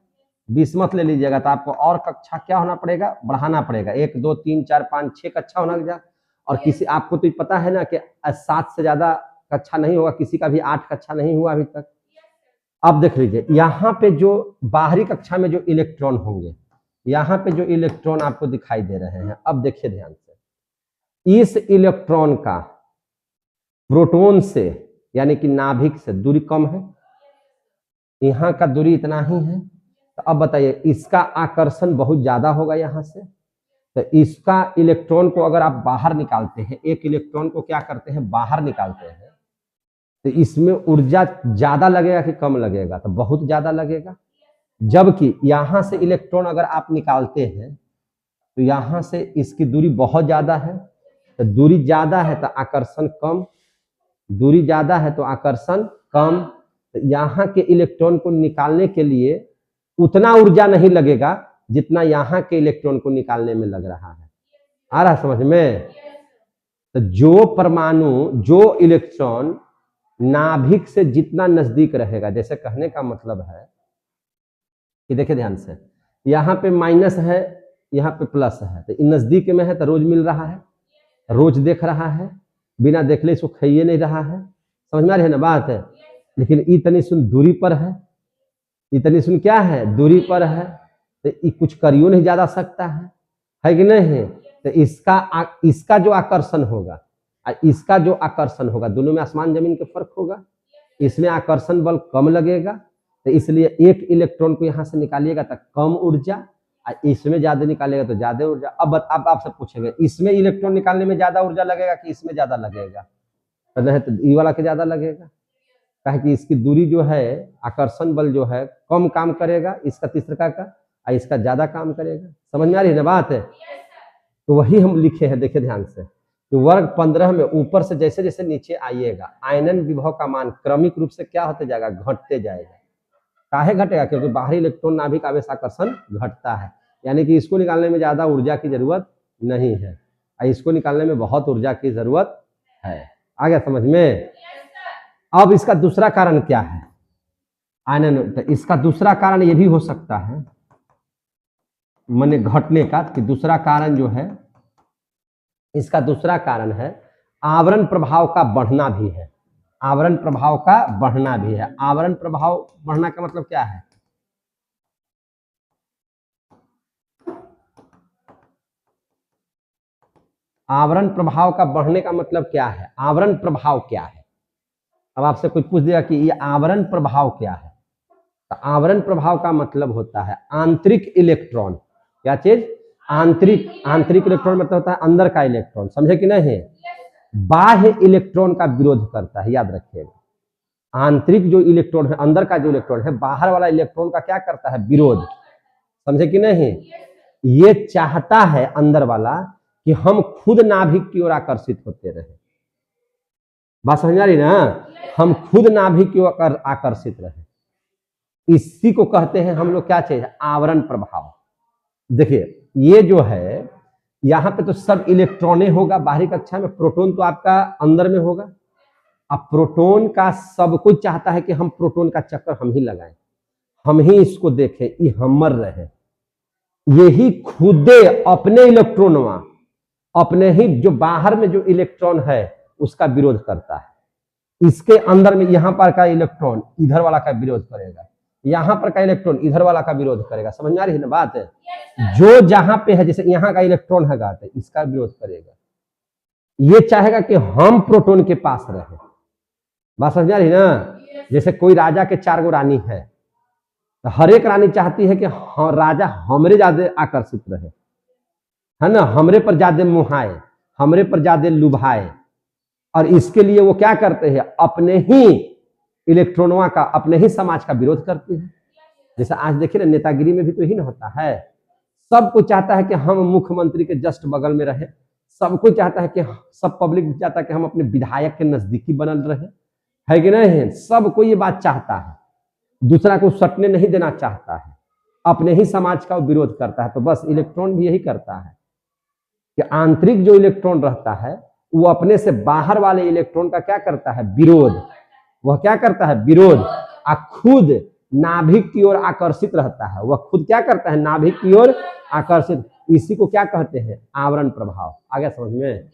बिस्मथ ले लीजिएगा तो आपको और कक्षा क्या होना पड़ेगा, बढ़ाना पड़ेगा। 1 2 3 4 5 6 कक्षा होना चाहिए। और किसी आपको तो पता है ना कि 7 से ज्यादा कक्षा नहीं होगा, किसी का भी 8 कक्षा नहीं हुआ अभी तक। अब देख लीजिए यहाँ पे जो बाहरी कक्षा में जो इलेक्ट्रॉन होंगे, यहाँ पे जो इलेक्ट्रॉन आपको दिखाई दे रहे हैं, अब देखिए ध्यान से, इस इलेक्ट्रॉन का प्रोटॉन से यानी कि नाभिक से दूरी कम है, यहाँ का दूरी इतना ही है। तो अब बताइए इसका आकर्षण बहुत ज्यादा होगा यहाँ से, तो इसका इलेक्ट्रॉन को अगर आप बाहर निकालते हैं, एक इलेक्ट्रॉन को क्या करते हैं, बाहर निकालते हैं, तो इसमें ऊर्जा ज्यादा लगेगा कि कम लगेगा, तो बहुत ज्यादा लगेगा। जबकि यहां से इलेक्ट्रॉन अगर आप निकालते हैं तो यहां से इसकी दूरी बहुत ज्यादा है, तो दूरी ज्यादा है तो आकर्षण कम, दूरी ज्यादा है तो आकर्षण कम। तो यहाँ के इलेक्ट्रॉन को निकालने के लिए उतना ऊर्जा नहीं लगेगा जितना यहाँ के इलेक्ट्रॉन को निकालने में लग रहा है। आ रहा समझ में। तो जो परमाणु, जो इलेक्ट्रॉन नाभिक से जितना नजदीक रहेगा, जैसे कहने का मतलब है कि देखिए ध्यान से, यहाँ पे माइनस है, यहाँ पे प्लस है, तो नजदीक में है तो रोज मिल रहा है, रोज देख रहा है, बिना देखले इसको खाइए नहीं रहा है। समझ में आ रही है ना बात है। लेकिन इतनी सुन दूरी पर है, इतनी सुन क्या है, दूरी पर है, तो ये कुछ करियो नहीं जा सकता है कि नहीं। तो इसका जो आकर्षण होगा, और इसका जो आकर्षण होगा, दोनों में आसमान जमीन के फर्क होगा, इसमें आकर्षण बल कम लगेगा, तो इसलिए एक इलेक्ट्रॉन को यहां से निकालिएगा तो कम ऊर्जा, और इसमें ज्यादा निकालेगा तो ज्यादा ऊर्जा। अब आपसे पूछेंगे इसमें इलेक्ट्रॉन निकालने में ज्यादा ऊर्जा लगेगा कि इसमें ज्यादा लगेगा, तो नहीं, तो ई वाला के ज्यादा लगेगा, कहे कि इसकी दूरी जो है, आकर्षण बल जो है कम काम करेगा इसका तीसरा का, और इसका ज्यादा काम करेगा। समझ में आ रही है ना बात है? तो वही हम लिखे हैं, देखिए ध्यान से, तो वर्ग 15 में ऊपर से जैसे जैसे नीचे आइएगा आयनन विभव का मान क्रमिक रूप से क्या होते जाएगा, घटते जाएगा। काहे घटेगा? क्योंकि बाहरी इलेक्ट्रॉन नाभिक आवेश आकर्षण घटता है, यानी कि इसको निकालने में ज्यादा ऊर्जा की जरूरत नहीं है, और इसको निकालने में बहुत ऊर्जा की जरूरत है। आ गया समझ में? अब इसका दूसरा कारण क्या है आयनन? तो इसका दूसरा कारण ये भी हो सकता है माने घटने का, कि दूसरा कारण जो है, इसका दूसरा कारण है आवरण प्रभाव का बढ़ना भी है। आवरण प्रभाव का बढ़ना भी है। आवरण प्रभाव बढ़ना का मतलब क्या है? आवरण प्रभाव का बढ़ने का मतलब क्या है? आवरण प्रभाव क्या है? अब आपसे कुछ पूछ दिया कि ये आवरण प्रभाव क्या है, तो आवरण प्रभाव का मतलब होता है आंतरिक इलेक्ट्रॉन। क्या चीज? आंतरिक इलेक्ट्रॉन मतलब होता है अंदर का इलेक्ट्रॉन, समझे कि नहीं? बाह्य इलेक्ट्रॉन का विरोध करता है, याद रखिएगा। आंतरिक जो इलेक्ट्रॉन है, अंदर का जो इलेक्ट्रॉन है, बाहर वाला इलेक्ट्रॉन का क्या करता है? विरोध, समझे कि नहीं? ये चाहता है अंदर वाला कि हम खुद नाभिक की ओर आकर्षित होते रहे। बात समझ आ रही ना? हम खुद नाभिक की ओर आकर्षित रहे, इसी को कहते हैं हम लोग क्या चाहिए? आवरण प्रभाव। देखिए ये जो है, यहां पे तो सब इलेक्ट्रॉने होगा, बाहरी कक्षा में प्रोटॉन तो आपका अंदर में होगा। अब प्रोटॉन का सब कुछ चाहता है कि हम प्रोटॉन का चक्कर हम ही लगाएं, हम ही इसको देखें, ये हमर रहे। यही खुदे अपने इलेक्ट्रॉनवा, अपने ही जो बाहर में जो इलेक्ट्रॉन है उसका विरोध करता है। इसके अंदर में यहां पर का इलेक्ट्रॉन इधर वाला का विरोध करेगा, यहां पर का इलेक्ट्रॉन इधर वाला का विरोध करेगा। समझ में आ रही है ना बात है? जो जहां पे है, जैसे यहां का इलेक्ट्रॉन है गाते, इसका विरोध करेगा। ये चाहेगा कि हम प्रोटॉन के पास रहे। बात समझ आ रही ना? जैसे कोई राजा के 4 गो रानी है, तो हर एक रानी चाहती है कि राजा हमरे ज्यादा आकर्षित रहे, है ना, हमरे पर ज्यादा मुहाए, हमरे पर ज्यादा लुभाए। और इसके लिए वो क्या करते हैं? अपने ही इलेक्ट्रॉनों का, अपने ही समाज का विरोध करते हैं। जैसे आज देखिए ना, नेतागिरी में भी तो यही ना होता है। सबको चाहता है कि हम मुख्यमंत्री के जस्ट बगल में रहे, सबको चाहता है कि सब पब्लिक चाहता है कि हम अपने विधायक के नजदीकी बनल रहे, है कि नहीं? सबको ये बात चाहता है, दूसरा को सटने नहीं देना चाहता है, अपने ही समाज का विरोध करता है। तो बस इलेक्ट्रॉन भी यही करता है कि आंतरिक जो इलेक्ट्रॉन रहता है वो अपने से बाहर वाले इलेक्ट्रॉन का क्या करता है? विरोध। वह क्या करता है? विरोध। और खुद नाभिक की ओर आकर्षित रहता है। वह खुद क्या करता है? नाभिक की ओर आकर्षित। इसी को क्या कहते हैं? आवरण प्रभाव। आ गया समझ में?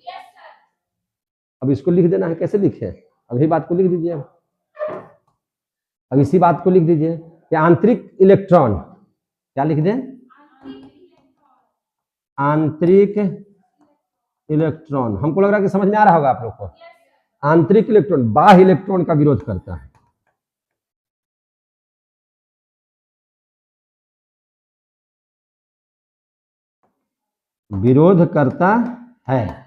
अब इसको लिख देना है, कैसे लिखे? अभी बात को लिख दीजिए, अब इसी बात को लिख दीजिए कि आंतरिक इलेक्ट्रॉन, क्या लिख दें? आंतरिक इलेक्ट्रॉन। हमको लग रहा है कि समझ में आ रहा होगा आप लोग को। आंतरिक इलेक्ट्रॉन बाह्य इलेक्ट्रॉन का विरोध करता है। विरोध करता है।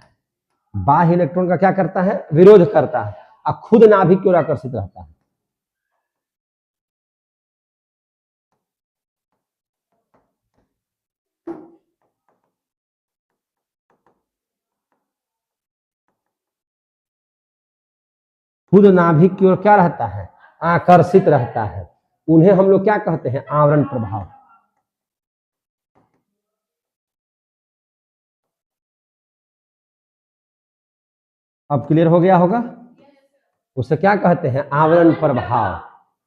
बाह्य इलेक्ट्रॉन का क्या करता है? विरोध करता है, और खुद नाभिक की ओर आकर्षित रहता है। खुद नाभिक की ओर क्या रहता है? आकर्षित रहता है। उन्हें हम लोग क्या कहते हैं? आवरण प्रभाव। अब क्लियर हो गया होगा? उसे क्या कहते हैं? आवरण प्रभाव।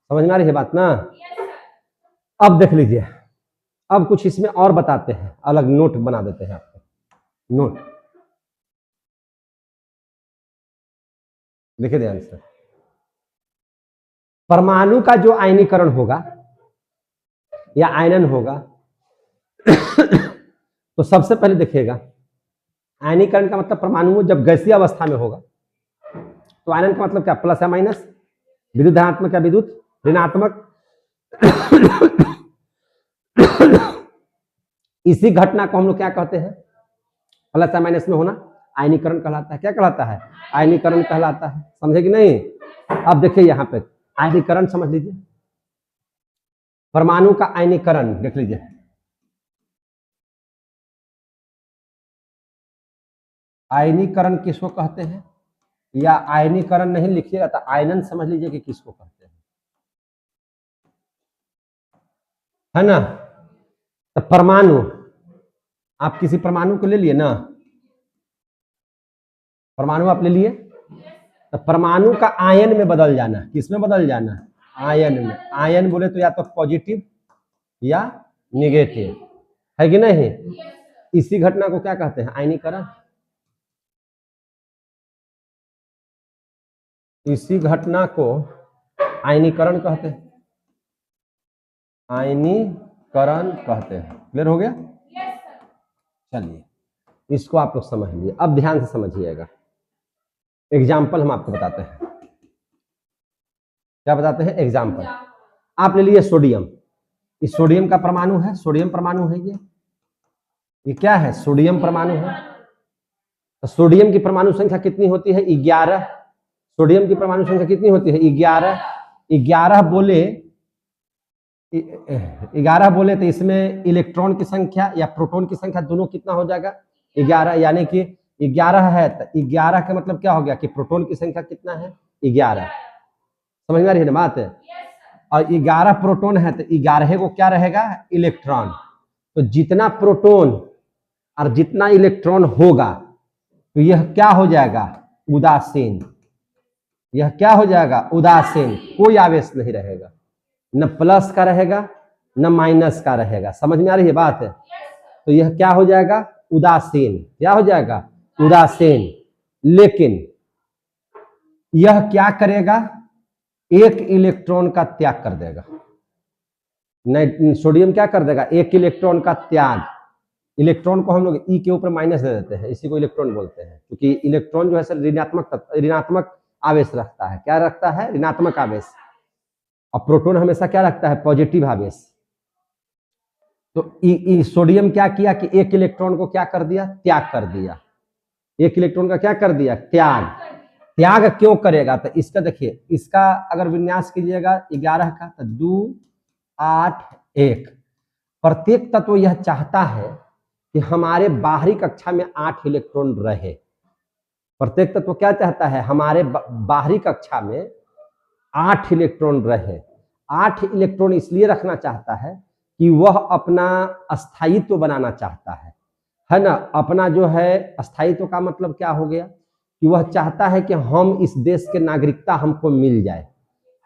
समझ में आ रही है बात ना? अब देख लीजिए, अब कुछ इसमें और बताते हैं, अलग नोट बना देते हैं आपको। नोट देखिए ध्यान से, परमाणु का जो आयनीकरण होगा या आयनन होगा तो सबसे पहले देखिएगा आयनीकरण का मतलब परमाणु जब गैसीय अवस्था में होगा तो आयन का मतलब क्या, प्लस या माइनस, विद्युत धनात्मक या विद्युत ऋणात्मक। इसी घटना को हम लोग क्या कहते हैं, प्लस या माइनस में होना आयनीकरण कहलाता है। क्या कहलाता है, आयनीकरण कहलाता है। समझे कि नहीं। अब देखिए यहाँ पे आयनीकरण समझ लीजिए, परमाणु का आयनीकरण देख लीजिए। आयनीकरण किसको कहते हैं, या आयनीकरण नहीं लिखिएगा तो आयनन समझ लीजिए कि किसको कहते हैं, है ना। तो परमाणु, आप किसी परमाणु को ले लिए ना, परमाणु आप ले लिए, तो परमाणु का आयन में बदल जाना, किस में बदल जाना, आयन में। आयन बोले तो या तो पॉजिटिव या निगेटिव, है कि नहीं। इसी घटना को क्या कहते हैं, आयनीकरण। इसी घटना को आयनीकरण कहते हैं, आयनीकरण कहते हैं। क्लियर हो गया। चलिए इसको आप लोग समझ लिए। अब ध्यान से समझिएगा, एग्जाम्पल हम आपको बताते हैं। क्या बताते हैं, एग्जाम्पल। आप ले लिए सोडियम, इस सोडियम का परमाणु है, सोडियम परमाणु है ये क्या है, सोडियम परमाणु है। तो सोडियम की परमाणु संख्या कितनी होती है, 11। सोडियम की परमाणु संख्या कितनी होती है, 11। 11 बोले, 11 बोले तो इसमें इलेक्ट्रॉन की संख्या या प्रोटॉन की संख्या दोनों कितना हो जाएगा, 11। यानी कि 11 है तो 11 का मतलब क्या हो गया कि प्रोटॉन की संख्या कितना है, 11। समझ में आ रही है ना बात है। और 11 प्रोटॉन है तो 11 को क्या रहेगा, इलेक्ट्रॉन। तो जितना प्रोटॉन और जितना इलेक्ट्रॉन होगा तो यह क्या हो जाएगा, उदासीन। यह क्या हो जाएगा, उदासीन, कोई आवेश नहीं रहेगा, न प्लस का रहेगा न माइनस का रहेगा। समझ में आ रही है बात है। तो यह क्या हो जाएगा, उदासीन। क्या हो जाएगा, उदासीन। लेकिन यह क्या करेगा, एक इलेक्ट्रॉन का त्याग कर देगा। सोडियम क्या कर देगा, एक इलेक्ट्रॉन का त्याग। इलेक्ट्रॉन को हम लोग ई के ऊपर माइनस दे देते हैं, इसी को इलेक्ट्रॉन बोलते हैं, क्योंकि इलेक्ट्रॉन जो है सर ऋणात्मक आवेश रखता है। क्या रखता है, ऋणात्मक आवेश। और प्रोटॉन हमेशा क्या रखता है, पॉजिटिव आवेश। तो सोडियम क्या किया कि एक इलेक्ट्रॉन को क्या कर दिया, त्याग कर दिया। एक इलेक्ट्रॉन का क्या कर दिया, त्याग। त्याग क्यों करेगा, तो इसका देखिए, इसका अगर विन्यास कीजिएगा 11 का तो 2 8 1। प्रत्येक तत्व यह चाहता है कि हमारे बाहरी कक्षा में 8 इलेक्ट्रॉन रहे। प्रत्येक तत्व क्या चाहता है, हमारे बाहरी कक्षा में 8 इलेक्ट्रॉन रहे। 8 इलेक्ट्रॉन इसलिए रखना चाहता है कि वह अपना अस्थायित्व बनाना चाहता है ना। अपना जो है अस्थायित्व का मतलब क्या हो गया कि वह चाहता है कि हम इस देश के नागरिकता हमको मिल जाए,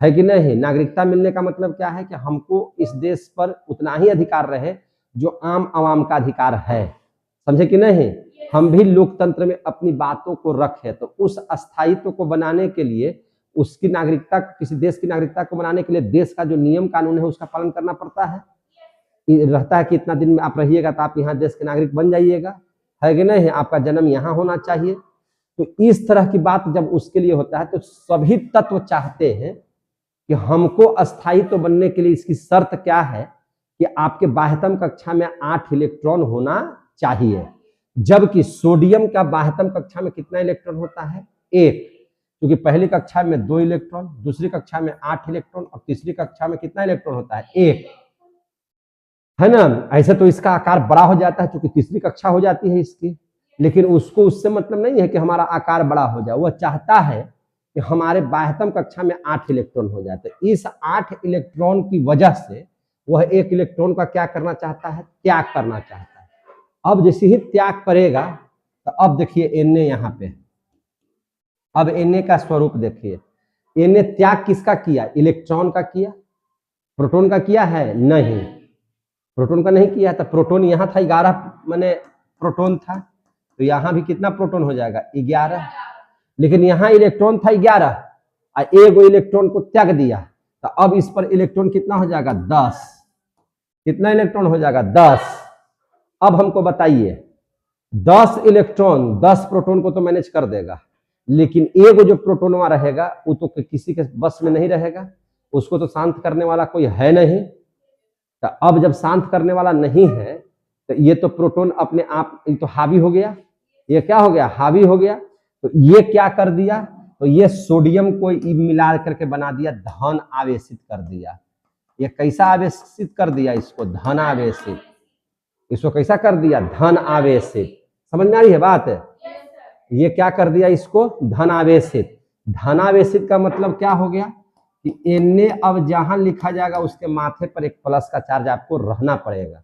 है कि नहीं। नागरिकता मिलने का मतलब क्या है कि हमको इस देश पर उतना ही अधिकार रहे जो आम आवाम का अधिकार है। समझे कि नहीं। हम भी लोकतंत्र में अपनी बातों को रखें, तो उस अस्थायित्व को बनाने के लिए, उसकी नागरिकता, किसी देश की नागरिकता को बनाने के लिए देश का जो नियम कानून है उसका पालन करना पड़ता है। रहता है कि इतना दिन में आप रहिएगा तो आप यहाँ देश के नागरिक बन जाइएगा, है कि नहीं। आपका जन्म यहाँ होना चाहिए। तो इस तरह की बात जब उसके लिए होता है तो सभी तत्व चाहते हैं कि हमको अस्थायित्व बनने के लिए इसकी शर्त क्या है कि आपके बाह्यतम कक्षा में 8 इलेक्ट्रॉन होना चाहिए। जबकि सोडियम का बाह्यतम कक्षा में कितना इलेक्ट्रॉन होता है, 1। क्योंकि पहली कक्षा में 2 इलेक्ट्रॉन, दूसरी कक्षा में 8 इलेक्ट्रॉन और तीसरी कक्षा में कितना इलेक्ट्रॉन होता है, 1, है ना। ऐसे तो इसका आकार बड़ा हो जाता है क्योंकि तीसरी कक्षा हो जाती है इसकी। लेकिन उसको उससे मतलब नहीं है कि हमारा आकार बड़ा हो जाए, वह चाहता है कि हमारे बाह्यतम कक्षा में 8 इलेक्ट्रॉन हो जाते। इस 8 इलेक्ट्रॉन की वजह से वह एक इलेक्ट्रॉन का क्या करना चाहता है, त्याग करना चाहता है। अब जैसे ही त्याग करेगा तो अब देखिए Na यहाँ पे, अब Na का स्वरूप देखिए। Na त्याग किसका किया, इलेक्ट्रॉन का किया, प्रोटॉन का किया है नहीं, प्रोटॉन का नहीं किया। तो प्रोटॉन यहाँ था 11 माने प्रोटॉन था, तो यहाँ भी कितना प्रोटॉन हो जाएगा, 11। लेकिन यहाँ इलेक्ट्रॉन था 11 और एक इलेक्ट्रॉन को त्याग दिया, तो अब इस पर इलेक्ट्रॉन कितना हो जाएगा, 10। कितना इलेक्ट्रॉन हो जाएगा, 10। अब हमको बताइए 10 इलेक्ट्रॉन 10 प्रोटॉन को तो मैनेज कर देगा, लेकिन एक जो प्रोटॉन वहां रहेगा वो तो किसी के बस में नहीं रहेगा, उसको तो शांत करने वाला कोई है नहीं। तो अब जब शांत करने वाला नहीं है तो ये तो प्रोटॉन अपने आप तो हावी हो गया, ये क्या हो गया, हावी हो गया। तो ये क्या कर दिया, तो ये सोडियम को मिला करके बना दिया, धन आवेशित कर दिया। ये कैसा आवेशित कर दिया, इसको धन आवेशित, इसको कैसा कर दिया, धन आवेशित। समझ में आ रही है बात? ये क्या कर दिया, इसको धन आवेशित। धन आवेशित का मतलब क्या हो गया कि Na अब जहां लिखा जाएगा उसके माथे पर एक प्लस का चार्ज आपको रहना पड़ेगा,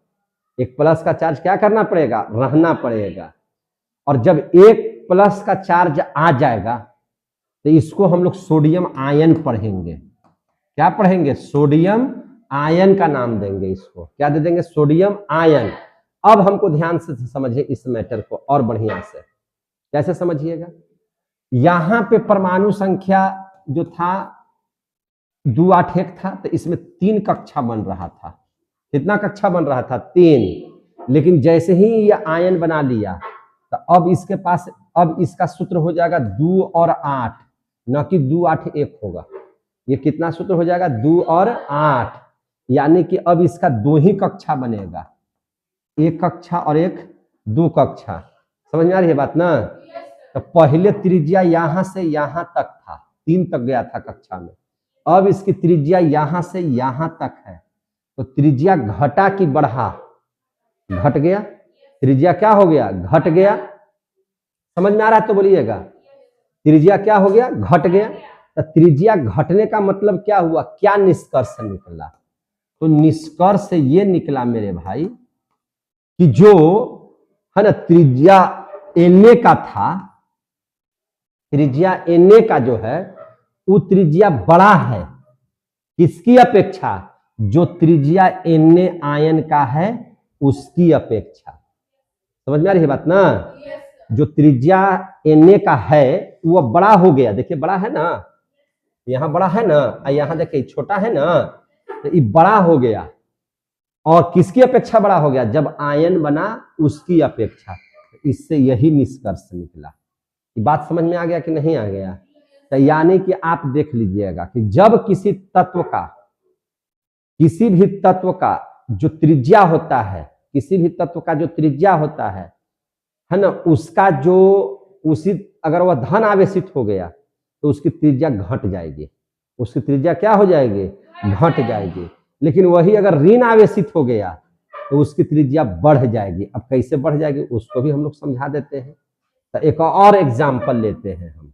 एक प्लस का चार्ज क्या करना पड़ेगा, रहना पड़ेगा। और जब एक प्लस का चार्ज आ जाएगा तो इसको हम लोग सोडियम आयन पढ़ेंगे। क्या पढ़ेंगे, सोडियम आयन का नाम देंगे, इसको क्या दे देंगे, सोडियम आयन। अब हमको ध्यान से समझिए इस मैटर को और बढ़िया से, कैसे समझिएगा। यहां पे परमाणु संख्या जो था 2 8 1 था, तो इसमें 3 कक्षा बन रहा था। कितना कक्षा बन रहा था, 3। लेकिन जैसे ही ये आयन बना लिया तो अब इसके पास, अब इसका सूत्र हो जाएगा 2 और 8, न कि 2 8 1 होगा। ये कितना सूत्र हो जाएगा, 2 और 8, यानी कि अब इसका 2 ही कक्षा बनेगा, 1 कक्षा और 1 2 कक्षा। समझ में आ रही है बात ना? तो पहले त्रिज्या यहां से यहां तक था, 3 तक गया था कक्षा में, अब इसकी त्रिज्या यहां से यहां तक है। तो त्रिज्या घटा कि बढ़ा, घट गया, त्रिज्या क्या हो गया, घट गया। समझ में आ रहा है तो बोलिएगा, त्रिज्या क्या हो गया, घट गया। तो त्रिज्या घटने का मतलब क्या हुआ, क्या निष्कर्ष निकला, तो निष्कर्ष ये निकला मेरे भाई कि जो है ना त्रिज्या Na का था, त्रिज्या Na का जो है वो त्रिज्या बड़ा है किसकी अपेक्षा, जो त्रिज्या Na आयन का है उसकी अपेक्षा। समझ में आ रही है बात ना? जो त्रिज्या Na का है वो बड़ा हो गया, देखिए बड़ा है ना, यहाँ बड़ा है ना, यहाँ देखिए छोटा है ना, तो ये बड़ा हो गया। और किसकी अपेक्षा बड़ा हो गया, जब आयन बना उसकी अपेक्षा। इससे यही निष्कर्ष निकला। ये बात समझ में आ गया कि नहीं आ गया? तो यानी कि आप देख लीजिएगा कि जब किसी तत्व का, किसी भी तत्व का जो त्रिज्या होता है, किसी भी तत्व का जो त्रिज्या होता है ना, उसका जो उसी अगर वह धन आवेशित हो गया तो उसकी त्रिज्या घट जाएगी, उसकी त्रिज्या क्या हो जाएगी, घट जाएगी। लेकिन वही अगर ऋण आवेशित हो गया तो उसकी त्रिज्या बढ़ जाएगी। अब कैसे बढ़ जाएगी उसको भी हम लोग समझा देते हैं। तो एक और एग्जाम्पल लेते हैं हम,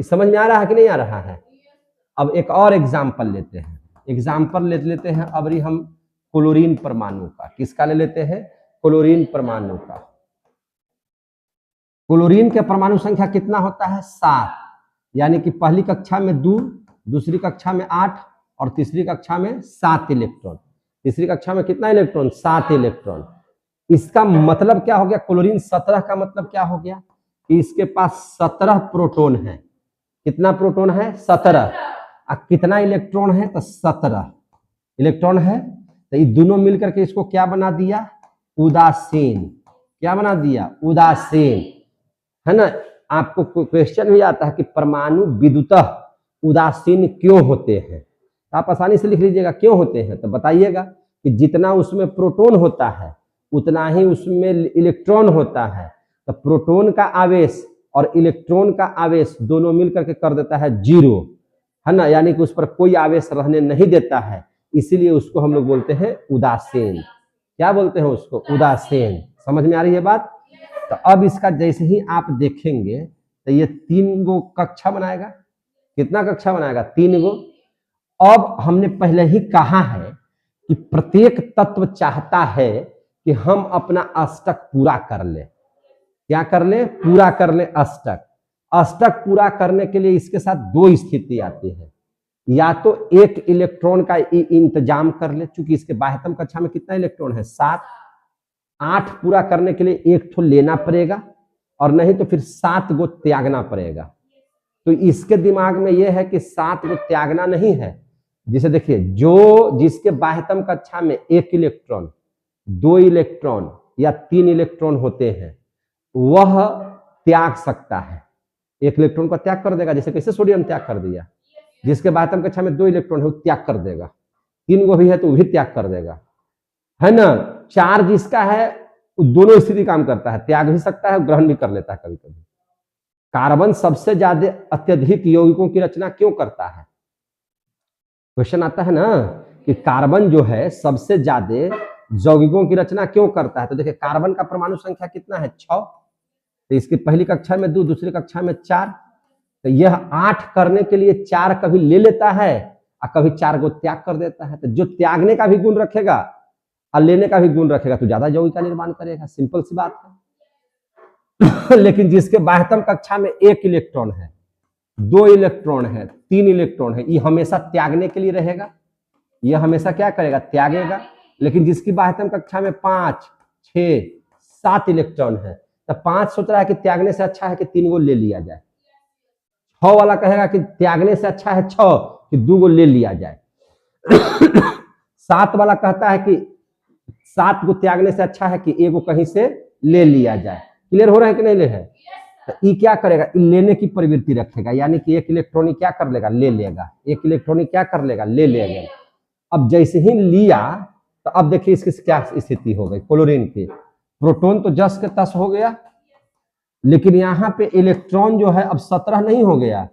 समझ में आ रहा है कि नहीं आ रहा है? अब एक और एग्जाम्पल लेते हैं, एग्जाम्पल ले लेते हैं अब हम क्लोरीन परमाणु का। किसका ले लेते हैं, क्लोरीन परमाणु का। क्लोरीन के परमाणु संख्या कितना होता है, 7। यानी कि पहली कक्षा में 2, दूसरी कक्षा में 8 और तीसरी कक्षा में 7 इलेक्ट्रॉन। तीसरी कक्षा में कितना इलेक्ट्रॉन, 7 इलेक्ट्रॉन। इसका मतलब क्या हो गया, क्लोरीन 17 का मतलब क्या हो गया कि इसके पास 17 प्रोटॉन है। कितना प्रोटॉन है, 17। कितना इलेक्ट्रॉन है, तो 17 इलेक्ट्रॉन है। तो ये दोनों मिलकर के इसको क्या बना दिया, उदासीन। क्या बना दिया, उदासीन, है ना। आपको क्वेश्चन भी आता है कि परमाणु विद्युतः उदासीन क्यों होते हैं, तो आप आसानी से लिख लीजिएगा क्यों होते हैं। तो बताइएगा कि जितना उसमें प्रोटॉन होता है उतना ही उसमें इलेक्ट्रॉन होता है। तो प्रोटॉन का आवेश और इलेक्ट्रॉन का आवेश दोनों मिलकर के कर देता है 0, है ना, यानी कि उस पर कोई आवेश रहने नहीं देता है। इसीलिए उसको हम लोग बोलते हैं उदासीन। क्या बोलते हैं उसको, उदासीन। समझ में आ रही है बात? तो अब इसका जैसे ही आप देखेंगे तो ये 3 गो कक्षा बनाएगा। कितना कक्षा बनाएगा, 3 गो। अब हमने पहले ही कहा है कि प्रत्येक तत्व चाहता है कि हम अपना अष्टक पूरा कर ले। क्या कर ले, पूरा कर ले अष्टक। अष्टक पूरा करने के लिए इसके साथ 2 स्थिति आती है, या तो एक इलेक्ट्रॉन का इंतजाम कर ले, चूंकि इसके बाह्यतम कक्षा में कितना इलेक्ट्रॉन है, 7। 8 पूरा करने के लिए 1 ठो लेना पड़ेगा, और नहीं तो फिर 7 गो त्यागना पड़ेगा। तो इसके दिमाग में यह है कि 7 गो त्यागना नहीं है। जिसे देखिए, जो जिसके बाह्यतम कक्षा में 1 इलेक्ट्रॉन, 2 इलेक्ट्रॉन या 3 इलेक्ट्रॉन होते हैं वह त्याग सकता है। एक इलेक्ट्रॉन को त्याग कर देगा, जैसे कैसे सोडियम त्याग कर दिया। जिसके बाध्यम कक्षा में 2 इलेक्ट्रॉन है वो त्याग कर देगा, 3 को भी है तो वो भी त्याग कर देगा, है ना। चार्ज इसका है, दोनों स्थिति काम करता है, त्याग भी सकता है, ग्रहण भी कर लेता है कभी कभी। कार्बन सबसे ज्यादा अत्यधिक यौगिकों की रचना क्यों करता है? क्वेश्चन आता है ना कि कार्बन जो है सबसे ज्यादा यौगिकों की रचना क्यों करता है। तो देखिए कार्बन का परमाणु संख्या कितना है? 6। तो इसकी पहली कक्षा में 2, दूसरी कक्षा में 4, तो यह 8 करने के लिए 4 कभी ले लेता है और कभी 4 को त्याग कर देता है। तो जो त्यागने का भी गुण रखेगा और लेने का भी गुण रखेगा तो ज्यादा यौगिक का निर्माण करेगा, सिंपल सी बात है। लेकिन जिसके बाह्यतम कक्षा में 1 इलेक्ट्रॉन है, 2 इलेक्ट्रॉन है, 3 इलेक्ट्रॉन है, ये हमेशा त्यागने के लिए रहेगा, यह हमेशा क्या करेगा? त्यागेगा। लेकिन जिसकी बाह्यतम कक्षा में 5, 6, 7 इलेक्ट्रॉन है, तो 5 सोच रहा है कि त्यागने से अच्छा है कि 3 को ले लिया जाए, 6 वाला कहेगा कि त्यागने से अच्छा है 6 कि 2 को ले लिया जाए, 7 वाला कहता है कि 7 को त्यागने से अच्छा है कि 1 को कहीं से ले लिया जाए। क्लियर हो रहा है कि नहीं ले है? तो ई क्या करेगा? लेने की प्रवृत्ति रखेगा, यानी कि 1 इलेक्ट्रॉन क्या कर लेगा? ले लेगा। 1 इलेक्ट्रॉन क्या कर लेगा? ले लेगा। अब जैसे ही लिया तो अब देखिए इसकी क्या स्थिति हो गई क्लोरीन की। प्रोटॉन तो जस के तस हो गया, लेकिन यहाँ पे इलेक्ट्रॉन जो है अब 17 नहीं हो गया,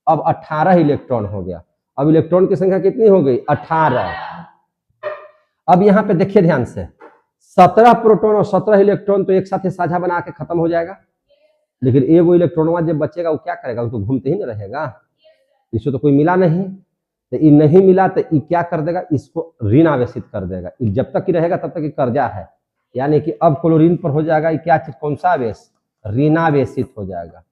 अब 18 इलेक्ट्रॉन हो गया। अब इलेक्ट्रॉन की संख्या कितनी हो गई? 18। अब यहाँ पे देखिए ध्यान से, 17 प्रोटॉन और 17 इलेक्ट्रॉन तो एक साथ साझा बना के खत्म हो जाएगा, लेकिन एगो इलेक्ट्रॉन जब बचेगा वो क्या करेगा? वो तो घूमते ही ना रहेगा, इसको तो कोई मिला नहीं, तो ये नहीं मिला तो ये क्या कर देगा? इसको ऋण आवेशित कर देगा। जब तक ही रहेगा तब तक ये कर्जा है, यानी कि अब क्लोरीन पर हो जाएगा ये क्या चीज? कौन सा आवेश? ऋणावेशित हो जाएगा।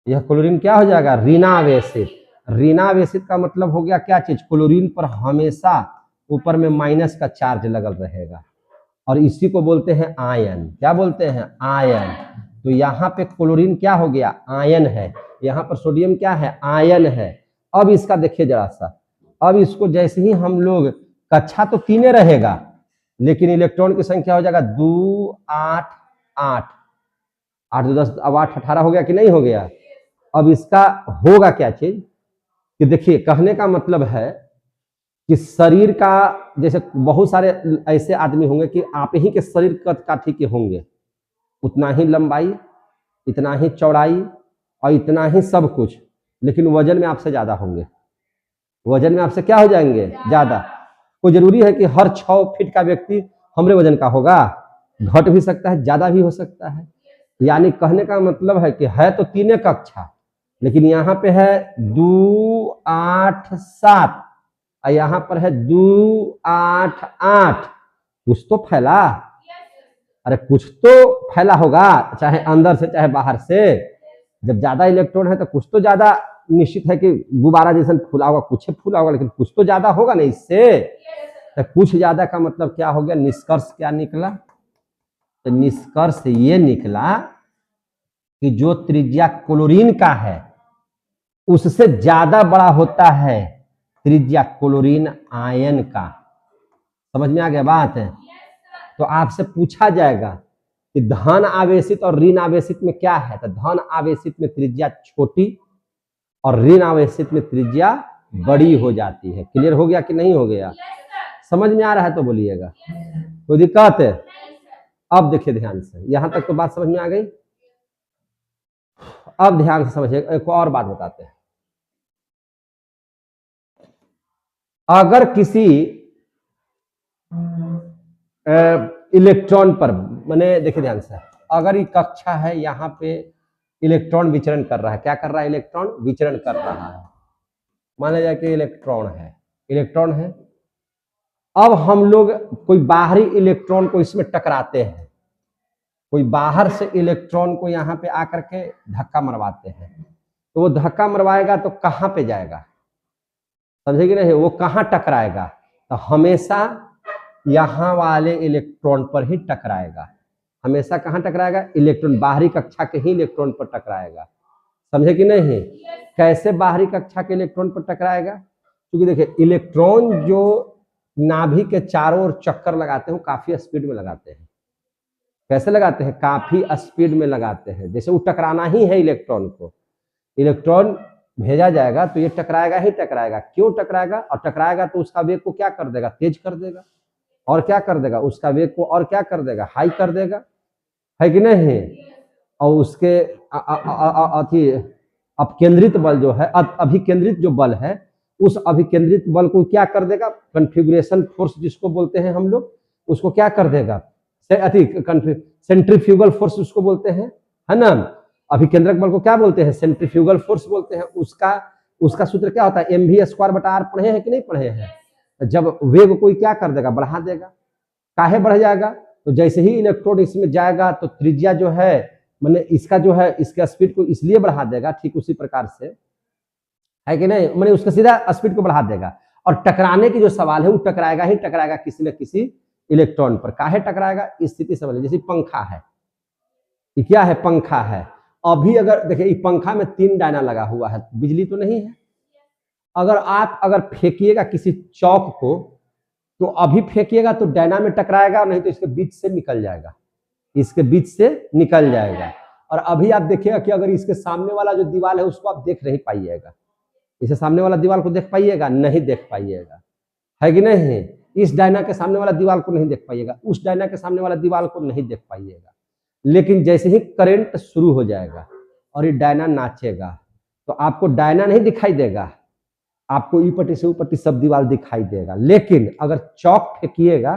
यह क्लोरीन क्या हो जाएगा? ऋणावेशित। ऋणावेशित का मतलब हो गया क्या चीज? क्लोरीन पर हमेशा ऊपर में माइनस का चार्ज लगल रहेगा, और इसी को बोलते हैं आयन। क्या बोलते हैं? आयन। तो यहाँ पे क्लोरीन क्या हो गया? आयन है। यहाँ पर सोडियम क्या है? आयन है। अब इसका देखिए जरा सा, अब इसको जैसे ही हम लोग, कक्षा तो 3 रहेगा, लेकिन इलेक्ट्रॉन की संख्या हो जाएगा 2, 8, 8, 8 2 10, अब 8 18 हो गया कि नहीं हो गया? अब इसका होगा क्या चीज कि देखिए, कहने का मतलब है कि शरीर का, जैसे बहुत सारे ऐसे आदमी होंगे कि आप ही के शरीर कद काठी के होंगे, उतना ही लंबाई, इतना ही चौड़ाई और इतना ही सब कुछ, लेकिन वजन में आपसे ज्यादा होंगे। वजन में आपसे क्या हो जाएंगे? ज्यादा। कोई जरूरी है कि हर 6 फीट का व्यक्ति हमरे वजन का होगा? घट भी सकता है, ज्यादा भी हो सकता है। यानी कहने का मतलब है कि है तो 3 कक्षा, लेकिन यहाँ पे है 2, 8, 7 और यहाँ पर है 2, 8, 8। कुछ तो फैला, अरे कुछ तो फैला होगा, चाहे अंदर से चाहे बाहर से। जब ज्यादा इलेक्ट्रॉन है तो कुछ तो ज्यादा निश्चित है कि गुब्बारा जैसा फूला होगा, कुछ फूला होगा, लेकिन कुछ तो ज्यादा होगा ना इससे। तो कुछ ज्यादा का मतलब क्या हो गया? निष्कर्ष क्या निकला? तो निष्कर्ष ये निकला कि जो त्रिज्या क्लोरीन का है उससे ज्यादा बड़ा होता है त्रिज्या क्लोरीन आयन का। समझ में आ गया बात है? तो आपसे पूछा जाएगा कि धन आवेशित और ऋण आवेशित में क्या है? तो धन आवेशित में त्रिज्या छोटी और ऋण आवेशित में त्रिज्या बड़ी हो जाती है। क्लियर हो गया कि नहीं हो गया? समझ में आ रहा है तो बोलिएगा, कोई दिक्कत है? अब देखिए ध्यान से, यहां तक तो बात समझ में आ गई। अब ध्यान से समझिए, एक और बात बताते हैं। अगर किसी इलेक्ट्रॉन पर, मैंने देखिए ध्यान से, अगर ये कक्षा है, यहाँ पे इलेक्ट्रॉन विचरण कर रहा है। क्या कर रहा है? इलेक्ट्रॉन विचरण कर रहा है। मान लिया कि इलेक्ट्रॉन है, इलेक्ट्रॉन है। अब हम लोग कोई बाहरी इलेक्ट्रॉन को इसमें टकराते हैं, कोई बाहर से इलेक्ट्रॉन को यहाँ पे आकर के धक्का मरवाते हैं, तो वो धक्का मरवाएगा तो कहाँ पे जाएगा? समझेगी नहीं? वो कहाँ टकराएगा? तो हमेशा यहाँ वाले इलेक्ट्रॉन पर ही टकराएगा। हमेशा कहाँ टकराएगा? इलेक्ट्रॉन, बाहरी कक्षा के ही इलेक्ट्रॉन पर टकराएगा। समझे कि नहीं? कैसे बाहरी कक्षा के इलेक्ट्रॉन पर टकराएगा? क्योंकि देखिए, इलेक्ट्रॉन जो नाभि के चारों ओर चक्कर लगाते हैं, काफी स्पीड में लगाते हैं। कैसे लगाते हैं, काफी स्पीड में लगाते हैं। जैसे वो टकराना ही है इलेक्ट्रॉन को, इलेक्ट्रॉन भेजा जाएगा तो ये टकराएगा ही टकराएगा। क्यों टकराएगा, और टकराएगा तो उसका वेग को क्या कर देगा, तेज कर देगा, और क्या कर देगा, उसका वेग को और क्या कर देगा, हाई कर देगा, है कि नहीं। और उसके अति अपकेंद्रित बल जो है, अभिकेंद्रित जो बल है, उस अभिकेंद्रित बल को क्या कर देगा, कन्फिगुरेशन फोर्स जिसको बोलते हैं हम लोग, उसको क्या कर देगा, सेंट्रीफ्यूगल फोर्स उसको बोलते हैं, है ना। अभिकेंद्रक बल को क्या बोलते हैं, सेंट्रीफ्यूगल फोर्स बोलते हैं। उसका सूत्र क्या होता है, mv²/r पढ़े हैं कि नहीं पढ़े हैं। जब वेग कोई क्या कर देगा, बढ़ा देगा। काहे बढ़ जाएगा, तो जैसे ही इलेक्ट्रोड इसमें जाएगा तो त्रिज्या जो है, मैंने इसका जो है, इसके स्पीड को इसलिए बढ़ा देगा, ठीक उसी प्रकार से, है कि नहीं, मैंने उसका सीधा स्पीड को बढ़ा देगा। और टकराने की जो सवाल है, वो टकराएगा ही टकराएगा किसी न किसी इलेक्ट्रॉन पर। काहे टकराएगा, स्थिति समझ, जैसे पंखा है, ये क्या है, पंखा है। अभी अगर देखिए, पंखा में 3 डायना लगा हुआ है, बिजली तो नहीं है। अगर फेंकिएगा किसी चौक को, तो अभी फेंकिएगा तो डायना में टकराएगा, नहीं तो इसके बीच से निकल जाएगा, इसके बीच से निकल जाएगा। और अभी आप देखिएगा कि अगर इसके सामने वाला जो दीवार है उसको आप देख नहीं पाइएगा, इसे सामने वाला दीवार को देख पाइएगा, नहीं देख पाइएगा, है कि नहीं। इस डायना के सामने वाला दीवार को नहीं देख पाइएगा, उस डायना के सामने वाला दीवार को नहीं देख पाइएगा। लेकिन जैसे ही करंट शुरू हो जाएगा और ये डायना नाचेगा, तो आपको डायना नहीं दिखाई देगा, आपको ई पट्टी से ऊ पट्टी सब दीवार दिखाई देगा। लेकिन अगर चौक फेंकिएगा,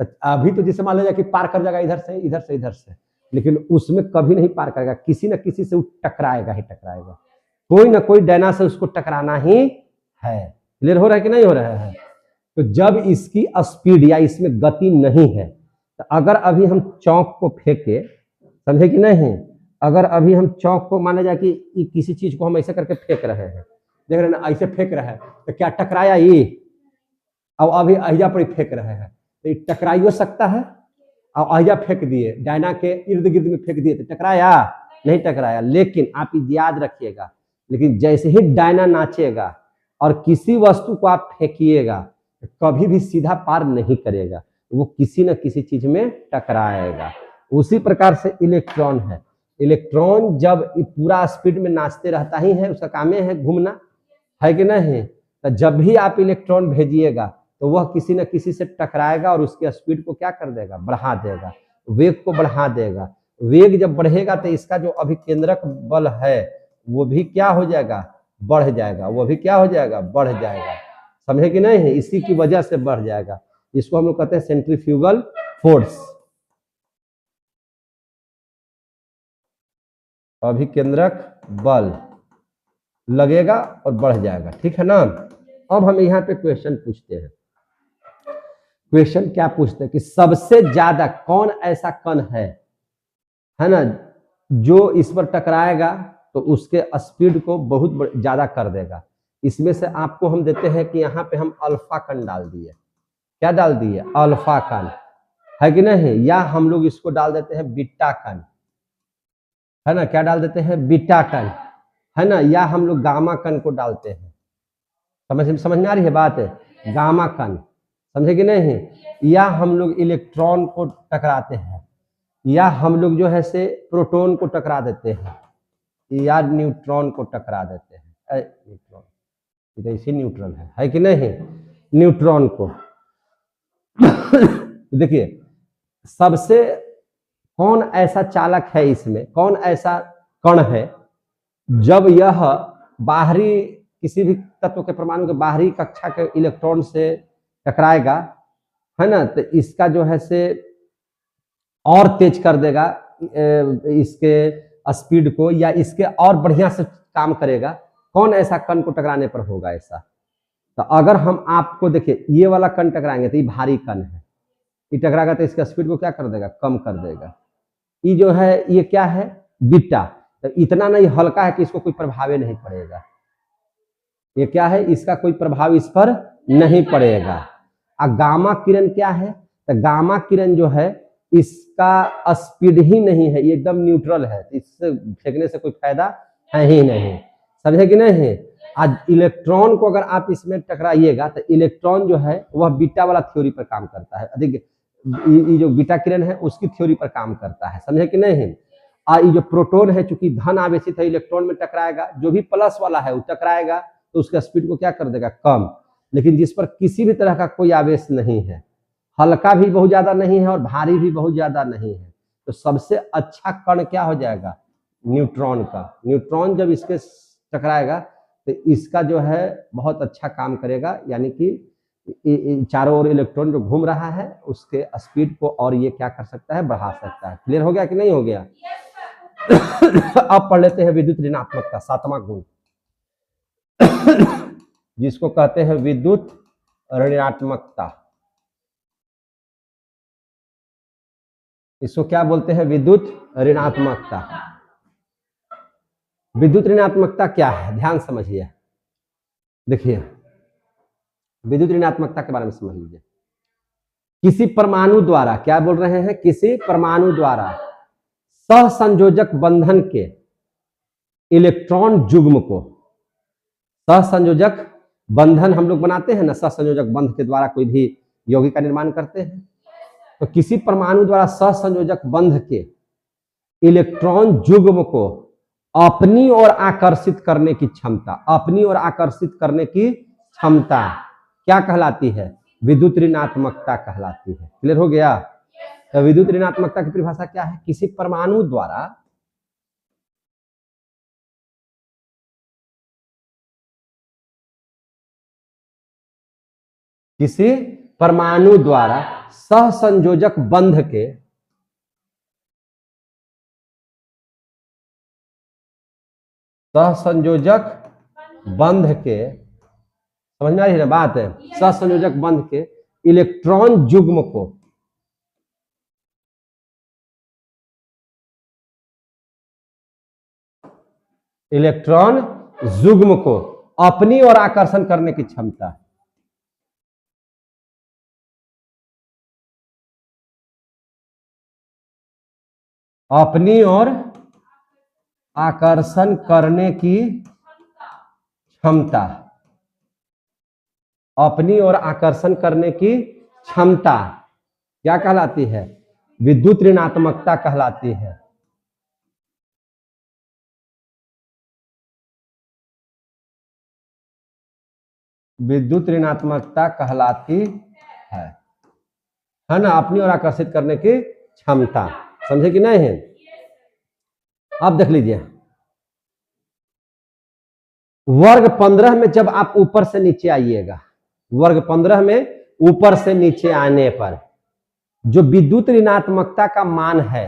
तो अभी तो जैसे मान लीजिए कि पार कर जाएगा इधर से इधर से इधर से, लेकिन उसमें कभी नहीं पार करेगा, किसी न किसी से वो टकराएगा ही टकराएगा, कोई ना कोई डायना से उसको टकराना ही है। क्लियर हो रहा है कि नहीं हो रहा है। तो जब इसकी स्पीड या इसमें गति नहीं है, तो अगर अभी हम चौक को फेंके, समझे कि नहीं, अगर अभी हम चौक को माना जाए कि किसी चीज को हम ऐसे करके फेंक रहे हैं, देख रहे हैं ना, ऐसे फेंक रहे हैं, तो क्या टकराया ये, अब अभी अहिया पर फेंक रहे हैं तो ये टकराई हो सकता है। और अहिया फेंक दिए, डायना के इर्द गिर्द में फेंक दिए, तो टकराया नहीं, टकराया। लेकिन आप याद रखिएगा, लेकिन जैसे ही डायना नाचेगा और किसी वस्तु को आप फेंकिएगा, कभी भी सीधा पार नहीं करेगा, वो किसी न किसी चीज में टकराएगा। उसी प्रकार से इलेक्ट्रॉन है, इलेक्ट्रॉन जब पूरा स्पीड में नाचते रहता ही है, उसका काम है घूमना, है कि नहीं। तो जब भी आप इलेक्ट्रॉन भेजिएगा तो वह किसी न किसी से टकराएगा और उसके स्पीड को क्या कर देगा, बढ़ा देगा, वेग को बढ़ा देगा। वेग जब बढ़ेगा तो इसका जो अभिकेंद्रक बल है वो भी क्या हो जाएगा, बढ़ जाएगा, वो भी क्या हो जाएगा, बढ़ जाएगा। समझे कि नहीं है, इसी की वजह से बढ़ जाएगा। इसको हम लोग कहते हैं सेंट्रीफ्यूगल फोर्स, अभिकेंद्रक बल लगेगा और बढ़ जाएगा, ठीक है ना। अब हम यहाँ पे क्वेश्चन पूछते हैं। क्वेश्चन क्या पूछते हैं कि सबसे ज्यादा कौन ऐसा कण है ना, जो इस पर टकराएगा तो उसके स्पीड को बहुत ज्यादा कर देगा। इसमें से आपको हम देते हैं कि यहाँ पे हम अल्फा कण डाल दिए, क्या डाल दिए, अल्फा कण, है कि नहीं, या हम लोग इसको डाल देते हैं बीटा कण, है ना, क्या डाल देते हैं, बीटा कण, है ना, या हम लोग गामा कण को डालते हैं। समझ में आ रही है बात है, गामा कण, समझे कि नहीं। या हम लोग इलेक्ट्रॉन को टकराते हैं, या हम लोग जो है से प्रोटॉन को टकरा देते हैं, या न्यूट्रॉन को टकरा देते हैं। न्यूट्रॉन इसी न्यूट्रॉन है कि नहीं, न्यूट्रॉन को देखिए सबसे कौन ऐसा चालक है, इसमें कौन ऐसा कण है जब यह बाहरी किसी भी तत्व के परमाणु के बाहरी कक्षा के इलेक्ट्रॉन से टकराएगा, है ना, तो इसका जो है से और तेज कर देगा इसके स्पीड को, या इसके और बढ़िया से काम करेगा। कौन ऐसा कण को टकराने पर होगा ऐसा, तो अगर हम आपको देखिए ये वाला कण टकराएंगे तो ये भारी कण है, ये टकराएगा तो इसका स्पीड को क्या कर देगा, कम कर देगा। ये जो है ये क्या है, बीटा, तो इतना नहीं हल्का है कि इसको कोई प्रभाव नहीं पड़ेगा। ये क्या है, इसका कोई प्रभाव इस पर नहीं पड़ेगा। और गामा किरण क्या है, तो गामा किरण जो है इसका स्पीड ही नहीं है, ये एकदम न्यूट्रल है, इससे फेंकने से कोई फायदा है ही नहीं, समझे कि नहीं। आज इलेक्ट्रॉन को अगर आप इसमें टकराइएगा तो इलेक्ट्रॉन जो है वह बीटा वाला थ्योरी पर काम करता है, अधिक ये जो बीटा किरण है उसकी थ्योरी पर काम करता है, समझे कि नहीं। ये जो प्रोटॉन है चूंकि धन आवेशित है, इलेक्ट्रॉन में टकराएगा, जो भी प्लस वाला है वो टकराएगा तो उसका स्पीड को क्या कर देगा, कम। लेकिन जिस पर किसी भी तरह का कोई आवेश नहीं है, हल्का भी बहुत ज्यादा नहीं है और भारी भी बहुत ज्यादा नहीं है, तो सबसे अच्छा कण क्या हो जाएगा, न्यूट्रॉन का। न्यूट्रॉन जब इसके टकराएगा तो इसका जो है बहुत अच्छा काम करेगा, यानी कि चारों ओर इलेक्ट्रॉन जो घूम रहा है उसके स्पीड को और ये क्या कर सकता है, बढ़ा सकता है। क्लियर हो गया कि नहीं हो गया। अब पढ़ लेते हैं विद्युत ऋणात्मकता, 7वां गुण, जिसको कहते हैं विद्युत ऋणात्मकता। इसको क्या बोलते हैं, विद्युत ऋणात्मकता। विद्युत ऋणात्मकता क्या है, ध्यान समझिए। देखिए विद्युत ऋणात्मकता के बारे में समझ लीजिए। किसी परमाणु द्वारा, क्या बोल रहे हैं, किसी परमाणु द्वारा सहसंयोजक बंधन के इलेक्ट्रॉन युग्म को, सहसंयोजक बंधन हम लोग बनाते हैं ना, सहसंयोजक बंध के द्वारा कोई भी यौगिक का निर्माण करते हैं, तो किसी परमाणु द्वारा सहसंयोजक बंध के इलेक्ट्रॉन युग्म को अपनी ओर आकर्षित करने की क्षमता, अपनी ओर आकर्षित करने की क्षमता क्या कहलाती है, विद्युत ऋणात्मकता कहलाती है। क्लियर हो गया। तो विद्युत ऋणात्मकता की परिभाषा क्या है, किसी परमाणु द्वारा सहसंयोजक बंध के समझ में आ रही है ना बात है, सहसंयोजक बंध के इलेक्ट्रॉन युग्म को अपनी ओर आकर्षण करने की क्षमता, अपनी ओर आकर्षण करने की क्षमता, अपनी ओर आकर्षण करने की क्षमता क्या कहलाती है, विद्युत ऋणात्मकता कहलाती है। विद्युत ऋणात्मकता कहलाती है ना, अपनी ओर आकर्षित करने की क्षमता। समझे कि नहीं है। अब देख लीजिए वर्ग 15 में जब आप ऊपर से नीचे आइएगा, वर्ग 15 में ऊपर से नीचे आने पर जो विद्युत ऋणात्मकता का मान है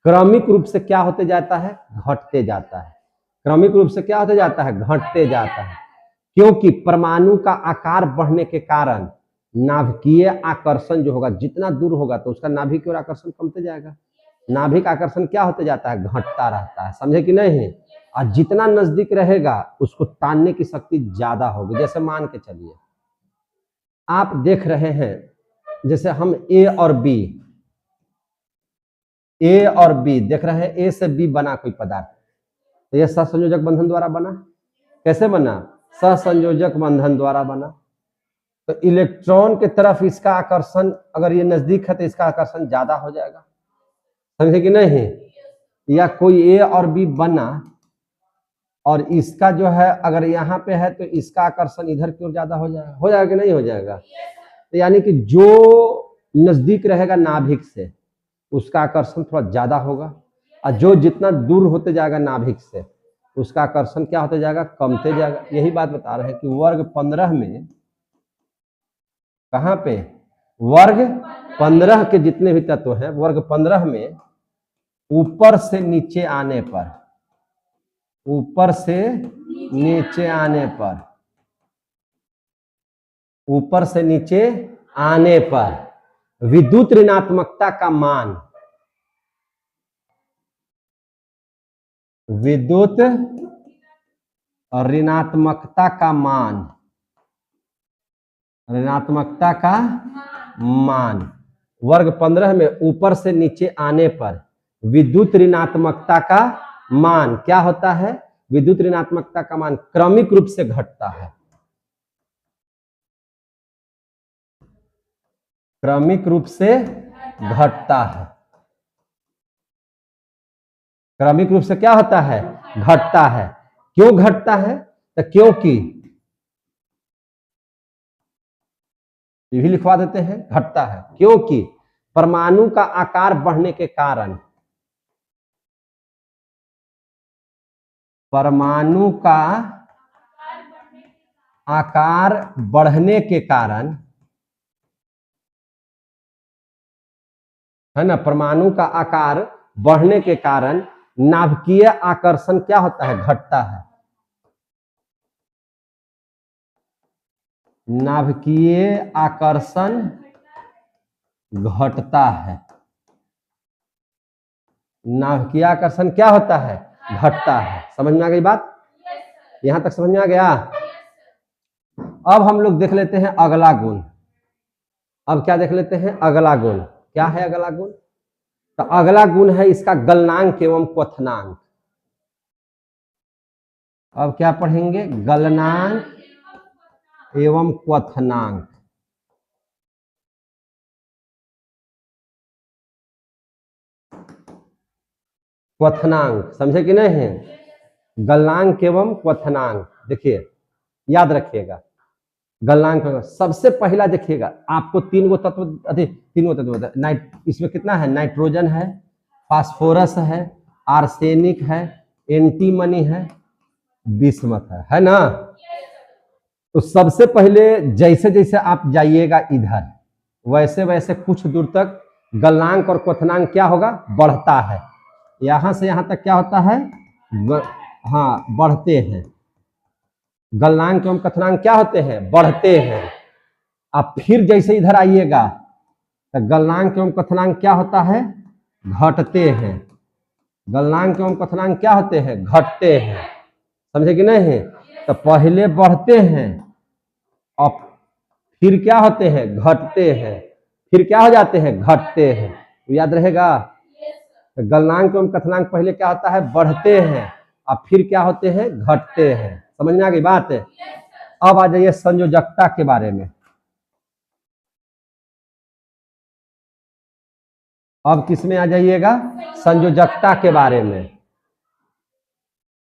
क्रमिक रूप से क्या होते जाता है, घटते जाता है। क्रमिक रूप से क्या होते जाता है, घटते जाता है, क्योंकि परमाणु का आकार बढ़ने के कारण नाभिकीय आकर्षण जो होगा, जितना दूर होगा तो उसका नाभिक की ओर आकर्षण कमते जाएगा। नाभिक आकर्षण क्या होते जाता है, घटता रहता है। समझे कि नहीं। और जितना नजदीक रहेगा उसको तानने की शक्ति ज्यादा होगी। जैसे मान के चलिए आप देख रहे हैं, जैसे हम ए और बी देख रहे हैं, ए से बी बना कोई पदार्थ, तो यह सहसंयोजक बंधन द्वारा बना। कैसे बना, सहसंयोजक बंधन द्वारा बना। तो इलेक्ट्रॉन के तरफ इसका आकर्षण, अगर ये नजदीक है तो इसका आकर्षण ज्यादा हो जाएगा। समझे कि नहीं। या कोई ए और बी बना और इसका जो है अगर यहाँ पे है तो इसका आकर्षण इधर की ओर ज्यादा हो जाएगा कि नहीं हो जाएगा। तो यानी कि जो नजदीक रहेगा नाभिक से उसका आकर्षण थोड़ा ज्यादा होगा, और जो जितना दूर होते जाएगा नाभिक से उसका आकर्षण क्या होते जाएगा, कमते जाएगा। यही बात बता रहे हैं कि वर्ग 15 में, कहां पे, वर्ग 15 के जितने भी तत्व हैं वर्ग 15 में ऊपर से नीचे आने पर, ऊपर से नीचे आने पर विद्युत ऋणात्मकता का मान, विद्युत ऋणात्मकता का मान वर्ग 15 में ऊपर से नीचे आने पर विद्युत ऋणात्मकता का मान क्या होता है, विद्युत ऋणात्मकता का मान क्रमिक रूप से घटता है। क्रमिक रूप से घटता है। क्रमिक रूप से क्या होता है? घटता है। क्यों घटता है? तो क्योंकि ये भी लिखवा देते हैं, घटता है क्योंकि परमाणु का आकार बढ़ने के कारण, परमाणु का आकार बढ़ने के कारण, है ना, परमाणु का आकार बढ़ने के कारण नाभिकीय आकर्षण क्या होता है? घटता है। नाभिकीय आकर्षण घटता है। नाभिकीय आकर्षण क्या होता है? घटता है। समझ में आ गई बात? यहां तक समझ में आ गया? अब हम लोग देख लेते हैं अगला गुण। अब क्या देख लेते हैं? अगला गुण क्या है? अगला गुण, तो अगला गुण है इसका गलनांक एवं क्वथनांक। अब क्या पढ़ेंगे? गलनांक एवं क्वथनांक। क्वथनांक समझे कि नहीं? गलनांक एवं क्वथनांक देखिए, याद रखिएगा। गलनांक सबसे पहला देखिएगा, आपको तीन गो तत्व, तीन गो तत्व, इसमें कितना है? नाइट्रोजन है, फास्फोरस है, आर्सेनिक है, एंटीमनी है, बिस्मथ है ना? तो सबसे पहले जैसे जैसे आप जाइएगा इधर, वैसे वैसे कुछ दूर तक गलनांक और क्वथनांक क्या होगा? बढ़ता है। यहां से यहां तक क्या होता है? हाँ, बढ़ते हैं। गलनांक एवं क्वथनांक क्या होते हैं? बढ़ते हैं। अब फिर जैसे इधर आइएगा तो गलनांक एवं क्वथनांक क्या होता है? घटते हैं। गलनांक एवं क्वथनांक क्या होते हैं? घटते हैं। समझे कि नहीं? तो पहले बढ़ते हैं और फिर क्या होते हैं? घटते हैं। फिर क्या हो जाते हैं? घटते हैं। तो याद रहेगा, तो गलनांक एवं क्वथनांक पहले क्या होता है? बढ़ते हैं और फिर क्या होते हैं? घटते हैं। समझ में आ गई बात? अब आ जाइए संयोजकता के बारे में। अब किसमें आ जाइएगा? संयोजकता के बारे में।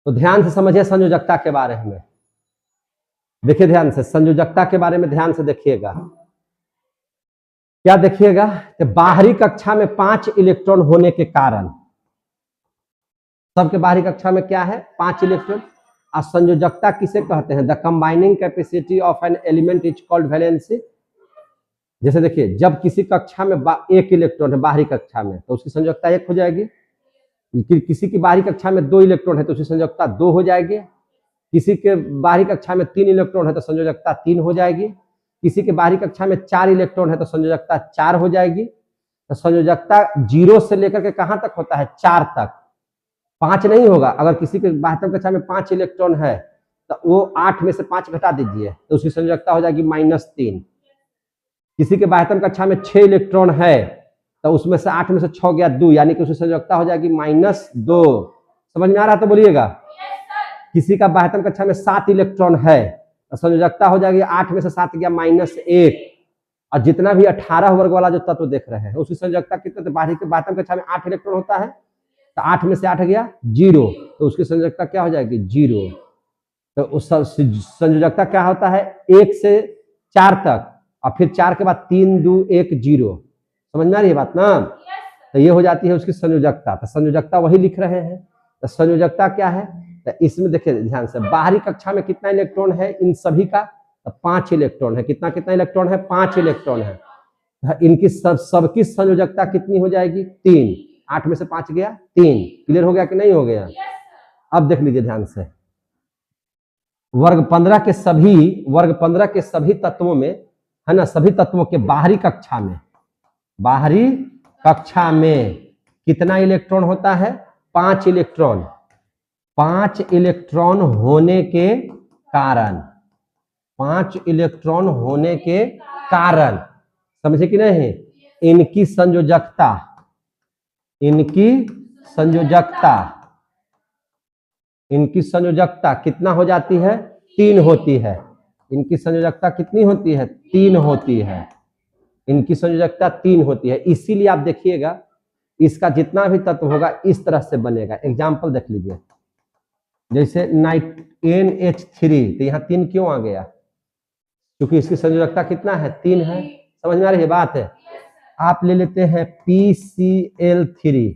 तो ध्यान से समझिए संयोजकता के बारे में। देखिए ध्यान से, संयोजकता के बारे में ध्यान से देखिएगा। क्या देखिएगा कि बाहरी कक्षा में 5 इलेक्ट्रॉन होने के कारण, सबके बाहरी कक्षा में क्या है? 5 इलेक्ट्रॉन। और संयोजकता किसे कहते हैं? The combining capacity of an element is called valency. जैसे देखिए, जब किसी कक्षा में 1 इलेक्ट्रॉन है बाहरी कक्षा में, तो उसकी संयोजकता 1 हो जाएगी। किसी की बाहरी कक्षा में 2 इलेक्ट्रॉन है तो उसकी संयोजकता 2 हो जाएगी। किसी के बाहरी कक्षा में 3 इलेक्ट्रॉन है तो संयोजकता 3 हो जाएगी। किसी के बाहरी कक्षा में 4 इलेक्ट्रॉन है तो संयोजकता 4 हो जाएगी। तो संयोजकता 0 से लेकर के कहां तक होता है? 4 तक। 5 नहीं होगा। अगर किसी के बाह्यतम कक्षा में 5 इलेक्ट्रॉन है तो वो 8 में से 5 घटा दीजिए तो उसकी संयोजकता हो जाएगी -3। किसी के बाह्यतम कक्षा में 6 इलेक्ट्रॉन है तो उसमें से 8 में से 6 गया 2, यानी कि उसकी संयोजकता हो जाएगी -2। समझ में आ रहा तो बोलिएगा। किसी का बाह्यतम कक्षा में 7 इलेक्ट्रॉन है तो संयोजकता हो जाएगी 8 में से 7 गया -1। और जितना भी 18 वर्ग वाला जो तत्व देख रहे हैं उसकी संयोजकता कितने? तो बाह्यतम कक्षा में 8 इलेक्ट्रॉन होता है तो 8 में से 8 गया 0, तो उसकी संयोजकता क्या हो जाएगी? 0। तो उस संयोजकता क्या होता है? 1 से 4 तक, और फिर 4 के बाद 3, 2, 1, 0। समझ में आ रही है बात ना? तो ये हो जाती है उसकी संयोजकता। तो संयोजकता वही लिख रहे हैं। तो संयोजकता क्या है? तो इसमें देखिए ध्यान से, बाहरी कक्षा में कितना इलेक्ट्रॉन है इन सभी का? तो 5 इलेक्ट्रॉन है। कितना कितना इलेक्ट्रॉन है? 5 इलेक्ट्रॉन है। इनकी सबकी संयोजकता कितनी हो जाएगी? 3। 8 में से 5 गया 3। क्लियर हो गया कि नहीं हो गया? अब देख लीजिए ध्यान से, वर्ग 15 के सभी तत्वों में, है ना, सभी तत्वों के बाहरी कक्षा में कितना इलेक्ट्रॉन होता है? 5 इलेक्ट्रॉन। 5 इलेक्ट्रॉन होने के कारण, 5 इलेक्ट्रॉन होने के कारण, समझे कि नहीं? इनकी संयोजकता कितना हो जाती है? 3 होती है। इनकी संयोजकता कितनी होती है? 3 होती है। इनकी संयोजकता 3 होती है, इसीलिए आप देखिएगा इसका जितना भी तत्व होगा इस तरह से बनेगा। एग्जाम्पल देख लीजिए, जैसे NH3, तो यहाँ 3 क्यों आ गया? क्योंकि इसकी संयोजकता कितना है? 3 है। समझ में आ रही है बात है? आप ले लेते हैं PCl3,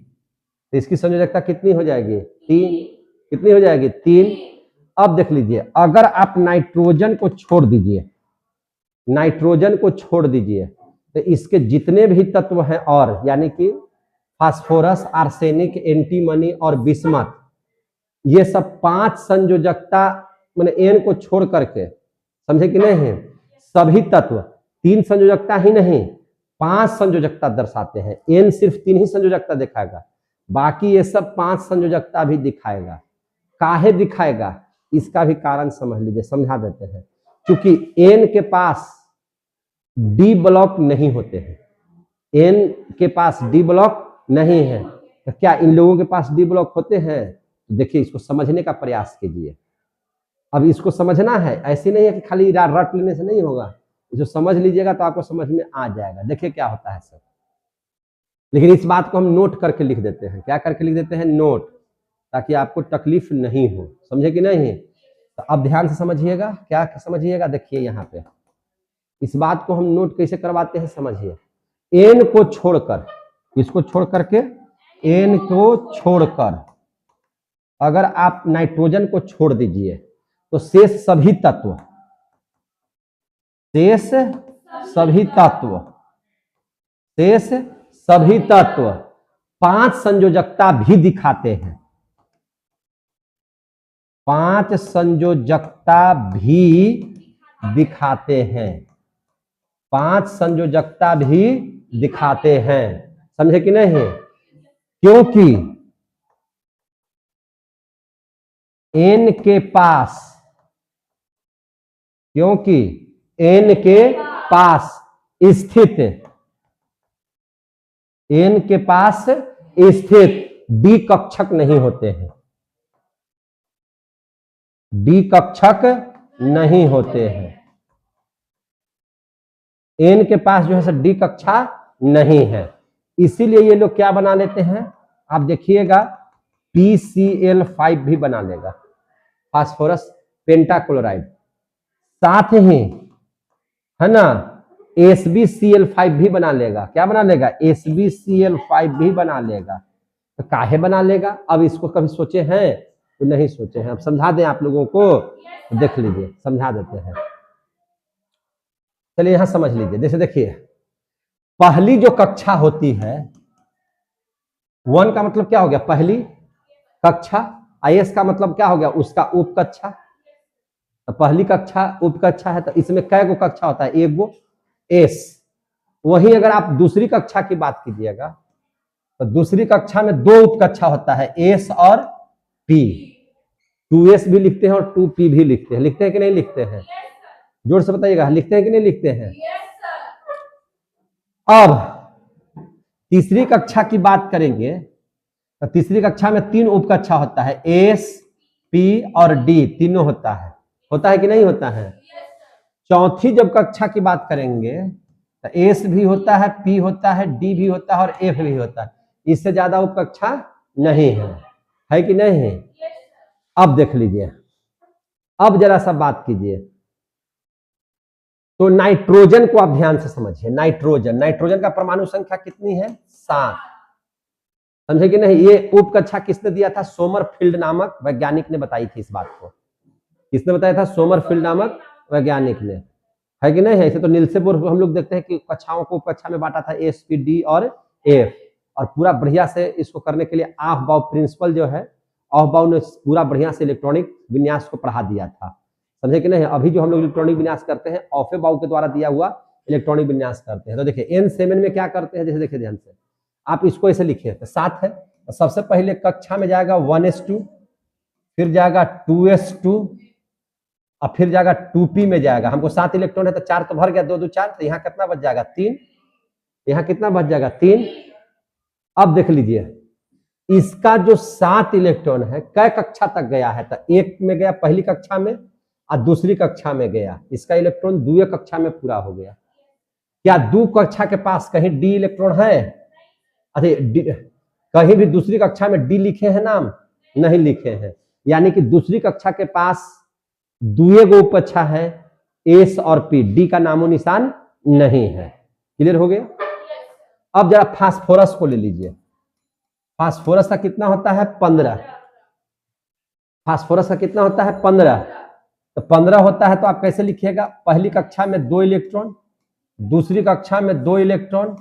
तो इसकी संयोजकता कितनी हो जाएगी? 3। कितनी हो जाएगी? 3। अब देख लीजिए, अगर आप नाइट्रोजन को छोड़ दीजिए, नाइट्रोजन को छोड़ दीजिए, तो इसके जितने भी तत्व हैं और यानी कि फास्फोरस, आर्सेनिक, एंटीमनी और बिस्मथ, ये सब 5 संयोजकता मैंने एन को छोड़ करके, समझे कि नहीं, सभी तत्व 3 संयोजकता ही नहीं 5 संयोजकता दर्शाते हैं। एन सिर्फ 3 ही संयोजकता दिखाएगा, बाकी ये सब 5 संयोजकता भी दिखाएगा। काहे दिखाएगा? इसका भी कारण समझ लीजिए, समझा देते हैं। क्योंकि एन के पास डी ब्लॉक नहीं होते हैं, एन के पास डी ब्लॉक नहीं है, तो क्या इन लोगों के पास डी ब्लॉक होते हैं? देखिए, इसको समझने का प्रयास कीजिए। अब इसको समझना है, ऐसे नहीं है कि खाली रट लेने से नहीं होगा, जो समझ लीजिएगा तो आपको समझ में आ जाएगा। देखिए क्या होता है सर, लेकिन इस बात को हम नोट करके लिख देते हैं। क्या करके लिख देते हैं? नोट, ताकि आपको तकलीफ नहीं हो। समझे कि नहीं? तो अब ध्यान से समझिएगा। क्या समझिएगा? देखिए यहाँ पे इस बात को हम नोट कैसे करवाते हैं, समझिए। एन को छोड़कर, इसको छोड़ करके, एन को छोड़कर अगर आप नाइट्रोजन को छोड़ दीजिए तो शेष सभी तत्व, शेष सभी तत्व, शेष सभी तत्व 5 संयोजकता भी दिखाते हैं। 5 संयोजकता भी दिखाते हैं, 5 संयोजकता भी दिखाते हैं। समझे कि नहीं? क्योंकि एन के पास, क्योंकि एन के पास स्थित, एन के पास स्थित डी कक्षक नहीं होते हैं, डी कक्षक नहीं होते हैं। एन के पास जो है सर डी कक्षा नहीं है, इसीलिए ये लोग क्या बना लेते हैं, आप देखिएगा PCl5 भी बना लेगा, फास्फोरस पेंटाक्लोराइड। साथ ही है ना SbCl5 भी बना लेगा। क्या बना लेगा? SbCl5 भी बना लेगा। तो काहे बना लेगा? अब इसको कभी सोचे हैं? तो नहीं सोचे हैं। अब समझा दें आप लोगों को, तो देख लीजिए, समझा देते हैं। चलिए यहां समझ लीजिए। जैसे देखिए, पहली जो कक्षा होती है, 1 का मतलब क्या हो गया? पहली कक्षा। IS का मतलब क्या हो गया? उसका उप कक्षा। तो पहली कक्षा उप कक्षा है, तो इसमें कै गो कक्षा होता है? 1 गो S। वही अगर आप दूसरी कक्षा की बात कीजिएगा तो दूसरी कक्षा में 2 उप कक्षा होता है, S और P। 2S भी लिखते हैं और 2P भी लिखते हैं। लिखते हैं कि नहीं लिखते हैं? जोर से बताइएगा, लिखते हैं कि नहीं लिखते हैं? अब तीसरी कक्षा की बात करेंगे तो तीसरी कक्षा में 3 उप कक्षा होता है, S, P और D तीनों होता है कि नहीं होता है? चौथी जब कक्षा की बात करेंगे तो S भी होता है, P होता है, D भी होता है और F भी होता है। इससे ज्यादा उप कक्षा नहीं है कि नहीं? अब देख लीजिए, अब जरा सा बात कीजिए। तो नाइट्रोजन को आप ध्यान से समझिए। नाइट्रोजन का परमाणु संख्या कितनी है? 7। समझे कि नहीं? ये उप कक्षा किसने दिया था? सोमरफील्ड नामक वैज्ञानिक ने बताई थी इस बात को। किसने बताया था? सोमरफील्ड नामक वैज्ञानिक ने, है कि नहीं? ऐसे तो नील्से बोर हम लोग देखते हैं कि कक्षाओं को कक्षा में बांटा था, S, P, D और F, और पूरा बढ़िया से इसको करने के लिए ऑफबाउ प्रिंसिपल जो है, ऑफबाउ ने पूरा बढ़िया से इलेक्ट्रॉनिक विन्यास को पढ़ा दिया था। समझे कि नहीं? अभी जो हम लोग इलेक्ट्रॉनिक विन्यास करते हैं, ऑफबाउ के द्वारा दिया हुआ इलेक्ट्रॉनिक विन्यास करते हैं। तो देखिए N7 में क्या करते हैं, जैसे देखिए ध्यान से, आप इसको ऐसे लिखिए, तो 7 है, तो सबसे पहले कक्षा में जाएगा 1s2, फिर जाएगा 2s2 और फिर जाएगा 2p में जाएगा। हमको 7 इलेक्ट्रॉन है तो 4 तो भर गया, 2 2 4, तो यहाँ कितना बच जाएगा? 3। यहाँ कितना बच जाएगा? 3। अब देख लीजिए, इसका जो 7 इलेक्ट्रॉन है कै कक्षा तक गया है? तो 1 में गया पहली कक्षा में और दूसरी कक्षा में गया। इसका इलेक्ट्रॉन 2 कक्षा में पूरा हो गया। क्या दो कक्षा के पास कहीं डी इलेक्ट्रॉन है? अरे कहीं भी दूसरी कक्षा में डी लिखे हैं नाम? नहीं लिखे हैं। यानी कि दूसरी कक्षा के पास दुए गो उपकक्षा है, एस और पी, डी का नामो निशान नहीं है। क्लियर हो गया? अब जरा फास्फोरस को ले लीजिए। फास्फोरस का कितना होता है? 15। फास्फोरस का कितना होता है? 15। तो 15 होता है तो आप कैसे लिखिएगा? पहली कक्षा में 2 इलेक्ट्रॉन, दूसरी कक्षा में 2 इलेक्ट्रॉन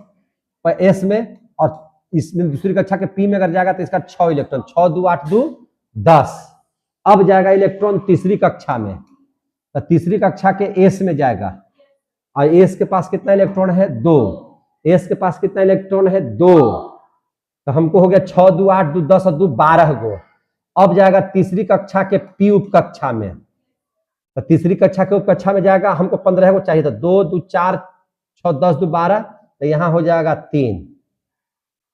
एस में, और इसमें दूसरी कक्षा के पी में अगर जाएगा तो इसका 6 इलेक्ट्रॉन, 6 2 8 2 10। अब जाएगा इलेक्ट्रॉन तीसरी कक्षा में, तो तीसरी कक्षा के एस में जाएगा, और एस के पास कितना इलेक्ट्रॉन है? 2। एस के पास कितना इलेक्ट्रॉन है? 2। तो हमको हो गया 6 2 8 2 10 और 2 12 गो। अब जाएगा तीसरी कक्षा के पी उप कक्षा में, तो तीसरी कक्षा के उप कक्षा में जाएगा, हमको 15 को चाहिए था, 2 2 4 6 10 2 12, तो यहां हो जाएगा 3।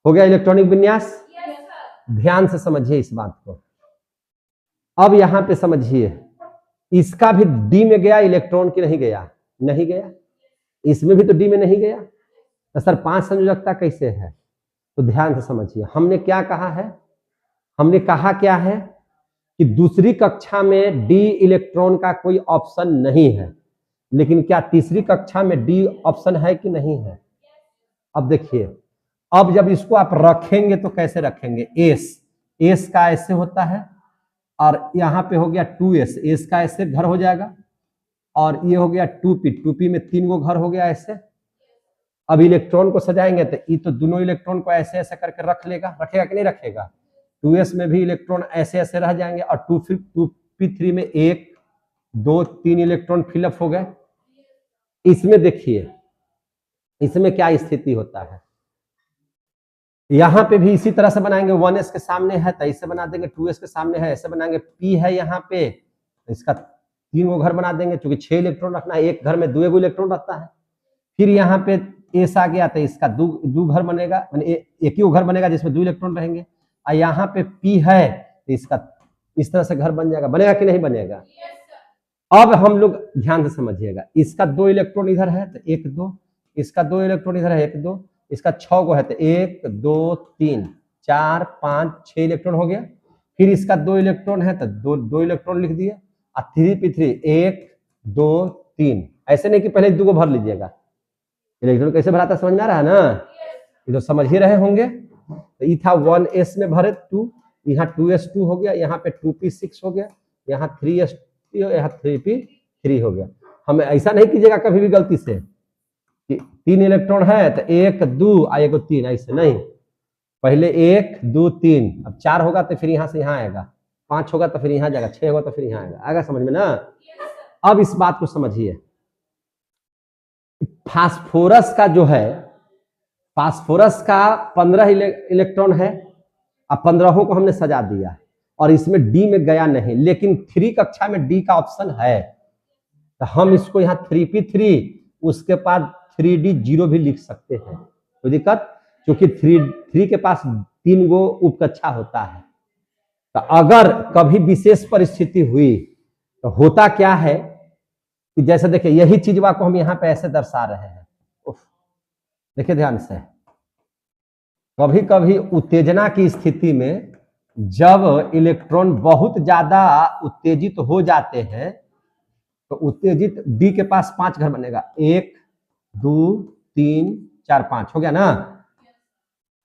हो गया इलेक्ट्रॉनिक विन्यास। ध्यान से समझिए इस बात को। अब यहां पे समझिए, इसका भी डी में गया इलेक्ट्रॉन की नहीं गया? नहीं गया। इसमें भी तो डी में नहीं गया, तो सर 5 संयोजकता कैसे है? तो ध्यान से समझिए, हमने क्या कहा है? हमने कहा क्या है कि दूसरी कक्षा में डी इलेक्ट्रॉन का कोई ऑप्शन नहीं है, लेकिन क्या तीसरी कक्षा में डी ऑप्शन है कि नहीं है? अब देखिए, अब जब इसको आप रखेंगे तो कैसे रखेंगे? एस का ऐसे होता है, और यहां पे हो गया 2s, एस का ऐसे घर हो जाएगा, और ये हो गया 2p में 3 गो घर हो गया ऐसे। अब इलेक्ट्रॉन को सजाएंगे तो ये तो दोनों इलेक्ट्रॉन को ऐसे ऐसे करके रख लेगा, रखेगा कि नहीं रखेगा? 2s में भी इलेक्ट्रॉन ऐसे ऐसे रह जाएंगे, और 2p3 में 1 2 3 इलेक्ट्रॉन फिलअप हो गए। इसमें देखिए, इसमें क्या स्थिति होता है? यहां पे भी इसी तरह से बनाएंगे, 1s के सामने है तो ऐसे बना देंगे, 2s के सामने है ऐसे बनाएंगे, p है यहाँ पे, इसका 3 गो घर बना देंगे, क्योंकि 6 इलेक्ट्रॉन रखना है, एक घर में 2 इलेक्ट्रॉन रहता है। फिर यहाँ पे एस आ गया तो इसका दो घर बनेगा, एक ही घर बनेगा जिसमें 2 इलेक्ट्रॉन रहेंगे, और यहाँ पे पी है तो इसका इस तरह से घर बन जाएगा। बनेगा कि नहीं बनेगा? अब हम लोग ध्यान से समझिएगा, इसका 2 इलेक्ट्रॉन इधर है तो 1 2, इसका 2 इलेक्ट्रॉन इधर है 1 2, इसका 6 गो है तो 1 2 3 4 5 6 इलेक्ट्रॉन हो गया। फिर इसका 2 इलेक्ट्रॉन है तो 2 इलेक्ट्रॉन लिख दिए, और 3p3 1 2 3, ऐसे नहीं कि पहले 2 को भर लीजिएगा। इलेक्ट्रॉन कैसे भराता समझ में आ रहा है ना? ये तो समझ ही रहे होंगे। तो ये था 1s में भरे 2, यहाँ 2s2 हो गया, यहाँ पे 2p6 हो गया, यहाँ 3s, यहाँ 3p3 हो गया। हमें ऐसा नहीं कीजिएगा कभी भी गलती से कि 3 इलेक्ट्रॉन है तो 1 2 और 1 3, ऐसे नहीं। पहले 1 2 3, अब 4 होगा तो फिर यहाँ से यहाँ आएगा, 5 होगा तो फिर यहाँ जाएगा, 6 होगा तो फिर यहाँ आएगा समझ में ना? अब इस बात को समझिए, फास्फोरस का जो है, फास्फोरस का 15 इलेक्ट्रॉन है, अब 15 को हमने सजा दिया, और इसमें डी में गया नहीं, लेकिन 3 कक्षा में डी का ऑप्शन है, तो हम इसको यहाँ 3p3 उसके बाद 3d0 भी लिख सकते हैं, कोई दिक्कत? क्योंकि 3 के पास 3 गो उपकक्षा होता है। तो अगर कभी विशेष परिस्थिति हुई तो होता क्या है कि जैसे देखिए, यही चीज को हम यहाँ पे ऐसे दर्शा रहे हैं। देखिए ध्यान से, कभी कभी उत्तेजना की स्थिति में जब इलेक्ट्रॉन बहुत ज्यादा उत्तेजित हो जाते हैं तो उत्तेजित डी के पास 5 घर बनेगा, 1 2 3 4 5 हो गया ना,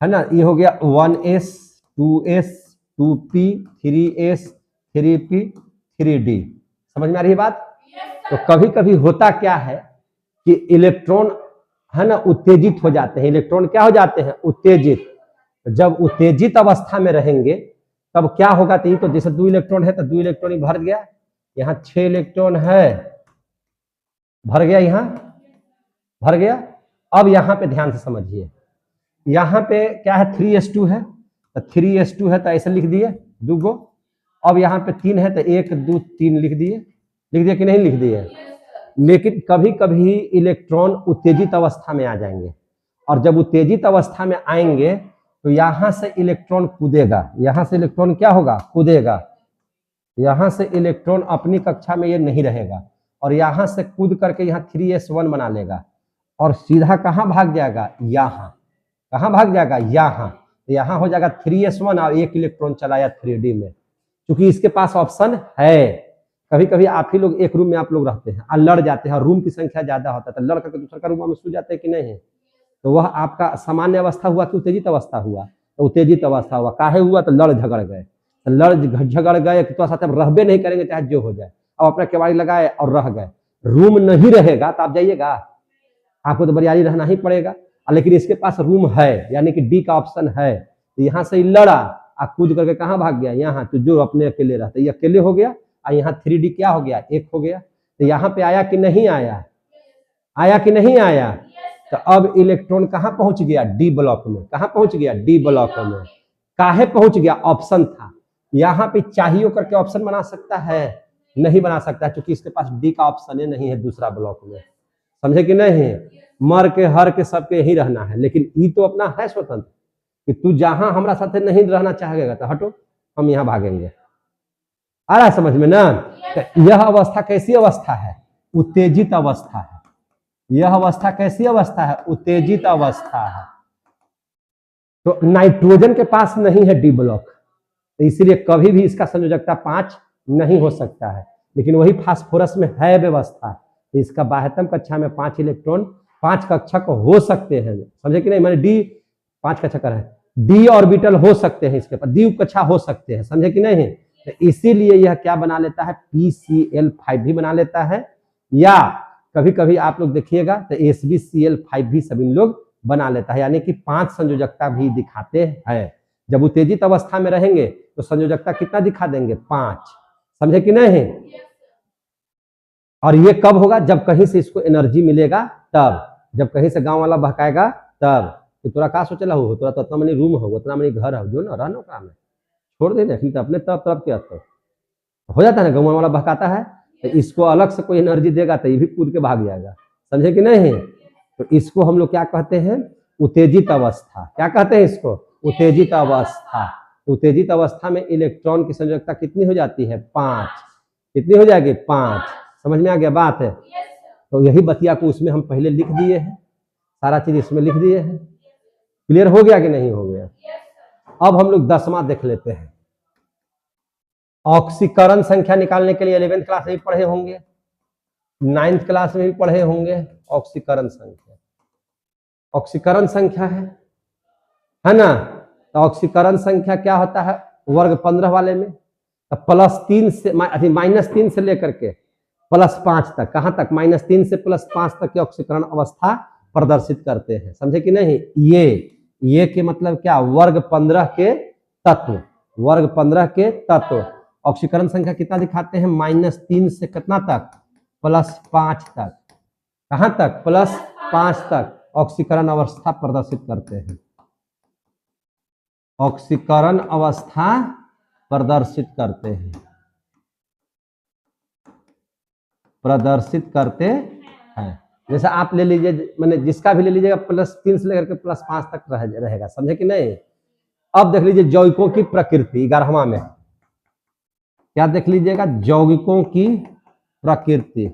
है ना? ये हो गया 1s 2s 2p 3s 3p 3d। समझ में आ रही है बात? तो कभी कभी होता क्या है कि इलेक्ट्रॉन है ना उत्तेजित हो जाते हैं। इलेक्ट्रॉन क्या हो जाते हैं? उत्तेजित। जब उत्तेजित अवस्था में रहेंगे तब क्या होगा? तो ये तो जैसे 2 इलेक्ट्रॉन है तो 2 इलेक्ट्रॉन ही भर गया, यहाँ 6 इलेक्ट्रॉन है, भर गया, यहाँ भर गया। अब यहाँ पे ध्यान से समझिए, यहाँ पे क्या है? 3s2 है, तो 3s2 है तो ऐसे लिख दिए 2 गो। अब यहाँ पे 3 है तो 1 2 3 लिख दिए कि नहीं लिख दिए? लेकिन कभी कभी इलेक्ट्रॉन उत्तेजित अवस्था में आ जाएंगे, और जब उत्तेजित अवस्था में आएंगे तो यहां से इलेक्ट्रॉन कूदेगा, यहां से इलेक्ट्रॉन क्या होगा? कूदेगा। यहां से इलेक्ट्रॉन अपनी कक्षा में ये नहीं रहेगा, और यहां से कूद करके यहाँ 3s1 बना लेगा, और सीधा कहाँ भाग जाएगा, यहाँ। कहाँ भाग जाएगा, यहाँ। तो यहाँ हो जाएगा 3s1 और एक इलेक्ट्रॉन चलाया 3d में, क्योंकि इसके पास ऑप्शन है। कभी कभी आप ही लोग एक रूम में आप लोग रहते हैं और लड़ जाते हैं, रूम की संख्या ज्यादा होता है तो लड़ करके दूसरे का रूम में सो जाते हैं कि नहीं, तो वह आपका सामान्य अवस्था हुआ कि उत्तेजित अवस्था हुआ, तो उत्तेजित अवस्था हुआ। काहे हुआ, तो लड़ झगड़ गए, तो लड़ झगड़ गए तो साथ रहबे नहीं करेंगे चाहे जो हो जाए। अब अपना केवाड़ी लगाए और रह गए, रूम नहीं रहेगा तो आप जाइएगा, आपको तो बरियारी रहना ही पड़ेगा। लेकिन इसके पास रूम है, यानी कि डी का ऑप्शन है, तो यहाँ से लड़ा और कूद करके कहाँ भाग गया, यहाँ। तो जो अपने अकेले रहते ये अकेले हो गया, और यहाँ 3d क्या हो गया, 1 हो गया। तो यहाँ पे आया कि नहीं आया, आया कि नहीं आया। तो अब इलेक्ट्रॉन कहाँ पहुंच गया, डी ब्लॉक में। कहाँ पहुंच गया, डी ब्लॉक में। काहे पहुंच गया, ऑप्शन था। यहाँ पे चाहिए करके ऑप्शन बना सकता है, नहीं बना सकता, क्योंकि इसके पास डी का ऑप्शन ही नहीं है दूसरा ब्लॉक में। समझे कि नहीं, मर के हर के सबके यही रहना है, लेकिन ई तो अपना है स्वतंत्र कि तू जहां हमारा साथ नहीं रहना चाहेगा तो हटो, हम यहाँ भागेंगे। आ रहा है समझ में ना। तो यह अवस्था कैसी अवस्था है, उत्तेजित अवस्था है। यह अवस्था कैसी अवस्था है, उत्तेजित अवस्था है। तो नाइट्रोजन के पास नहीं है डी ब्लॉक, तो इसीलिए कभी भी इसका संयोजकता 5 नहीं हो सकता है। लेकिन वही फास्फोरस में है व्यवस्था, तो इसका बाह्यतम कक्षा में 5 इलेक्ट्रॉन 5 कक्षक हो सकते हैं। समझे कि नहीं, मैंने डी 5 कक्षक है, डी ऑर्बिटल हो सकते हैं, इसके पास डी कक्षा हो सकते हैं। समझे कि नहीं, तो इसीलिए यह क्या बना लेता है, PCl5 भी बना लेता है, या कभी कभी आप लोग देखिएगा तो SbCl5 भी सभी लोग बना लेता है, यानी कि 5 संयोजकता भी दिखाते हैं। जब उत्तेजित अवस्था में रहेंगे तो संयोजकता कितना दिखा देंगे, 5। समझे कि नहीं। और ये कब होगा, जब कहीं से इसको एनर्जी मिलेगा तब, जब कहीं से गांव वाला बहकाएगा तब। तो तोरा का सोचला हो, तोरा तो उतना मनी रूम हो, उतना मनी घर हो, जो ना रहना ओकरा में छोड़ दे ना, तो अपने तरफ के तो हो जाता है ना। गाँव वाला बहकाता है तो इसको अलग से कोई एनर्जी देगा तो ये भी कूद के भाग जाएगा। समझे कि नहीं। तो इसको हम लोग क्या कहते हैं, उत्तेजित अवस्था। क्या कहते हैं इसको, उत्तेजित अवस्था। उत्तेजित अवस्था में इलेक्ट्रॉन की संयोजकता कितनी हो जाती है, 5। कितनी हो जाएगी, 5। समझ में आ गया बात है। तो यही बतिया को उसमें हम पहले लिख दिए हैं, सारा चीज इसमें लिख दिए हैं। क्लियर हो गया कि नहीं हो गया। अब हम लोग 10वां देख लेते हैं। ऑक्सीकरण संख्या निकालने के लिए 11th क्लास में भी पढ़े होंगे, 9th क्लास में भी पढ़े होंगे। ऑक्सीकरण संख्या, ऑक्सीकरण संख्या है ना। तो ऑक्सीकरण संख्या क्या होता है, वर्ग 15 वाले में तो +3 से -3 से लेकर के +5 तक, कहां तक, -3 से +5 तक की ऑक्सीकरण अवस्था प्रदर्शित करते हैं। समझे कि नहीं। ये के मतलब क्या, वर्ग 15 के तत्व, वर्ग 15 के तत्व। ऑक्सीकरण संख्या कितना दिखाते हैं, -3 से कितना तक, +5 तक। कहां तक, +5 तक ऑक्सीकरण अवस्था प्रदर्शित करते हैं। ऑक्सीकरण अवस्था प्रदर्शित करते हैं, प्रदर्शित करते हैं। जैसे आप ले लीजिए, मैंने जिसका भी ले लीजिएगा +3 से लेकर के +5 तक रहेगा। समझे कि नहीं। अब देख लीजिए यौगिकों की प्रकृति 11वां में, क्या देख लीजिएगा, यौगिकों की प्रकृति।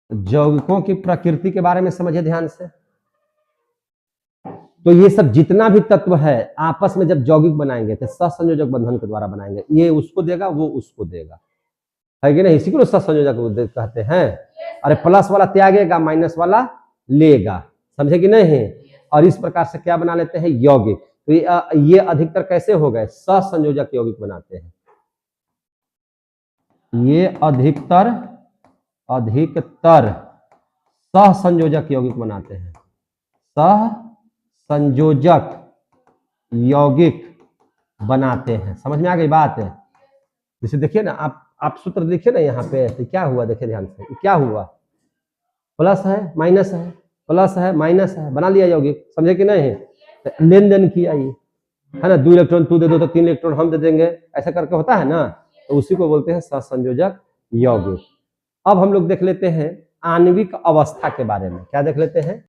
यौगिकों की प्रकृति के बारे में समझिए ध्यान से। तो ये सब जितना भी तत्व है आपस में जब यौगिक बनाएंगे तो सहसंयोजक बंधन के द्वारा बनाएंगे। ये उसको देगा, वो उसको देगा, है कि नहीं। इसी को सहसंयोजक कहते हैं। अरे प्लस वाला त्यागेगा, माइनस वाला लेगा। समझे कि नहीं। और इस प्रकार से क्या बना लेते हैं, यौगिक। तो ये अधिकतर कैसे हो गए, सहसंयोजक यौगिक बनाते हैं। ये अधिकतर सहसंयोजक यौगिक बनाते हैं, सहसंयोजक यौगिक बनाते हैं। समझ में आ गई बात है। जैसे देखिए ना, आप सूत्र देखिए ना यहाँ पे, तो क्या हुआ, देखिए ध्यान से, क्या हुआ, प्लस है माइनस है, प्लस है माइनस है, बना लिया यौगिक। समझे कि नहीं। तो लेन देन किया ये, है ना। 2 इलेक्ट्रॉन तू दे दो तो 3 इलेक्ट्रॉन हम दे देंगे, ऐसा करके होता है ना। तो उसी को बोलते हैं सहसंयोजक यौगिक। अब हम लोग देख लेते हैं आणविक अवस्था के बारे में। क्या देख लेते हैं,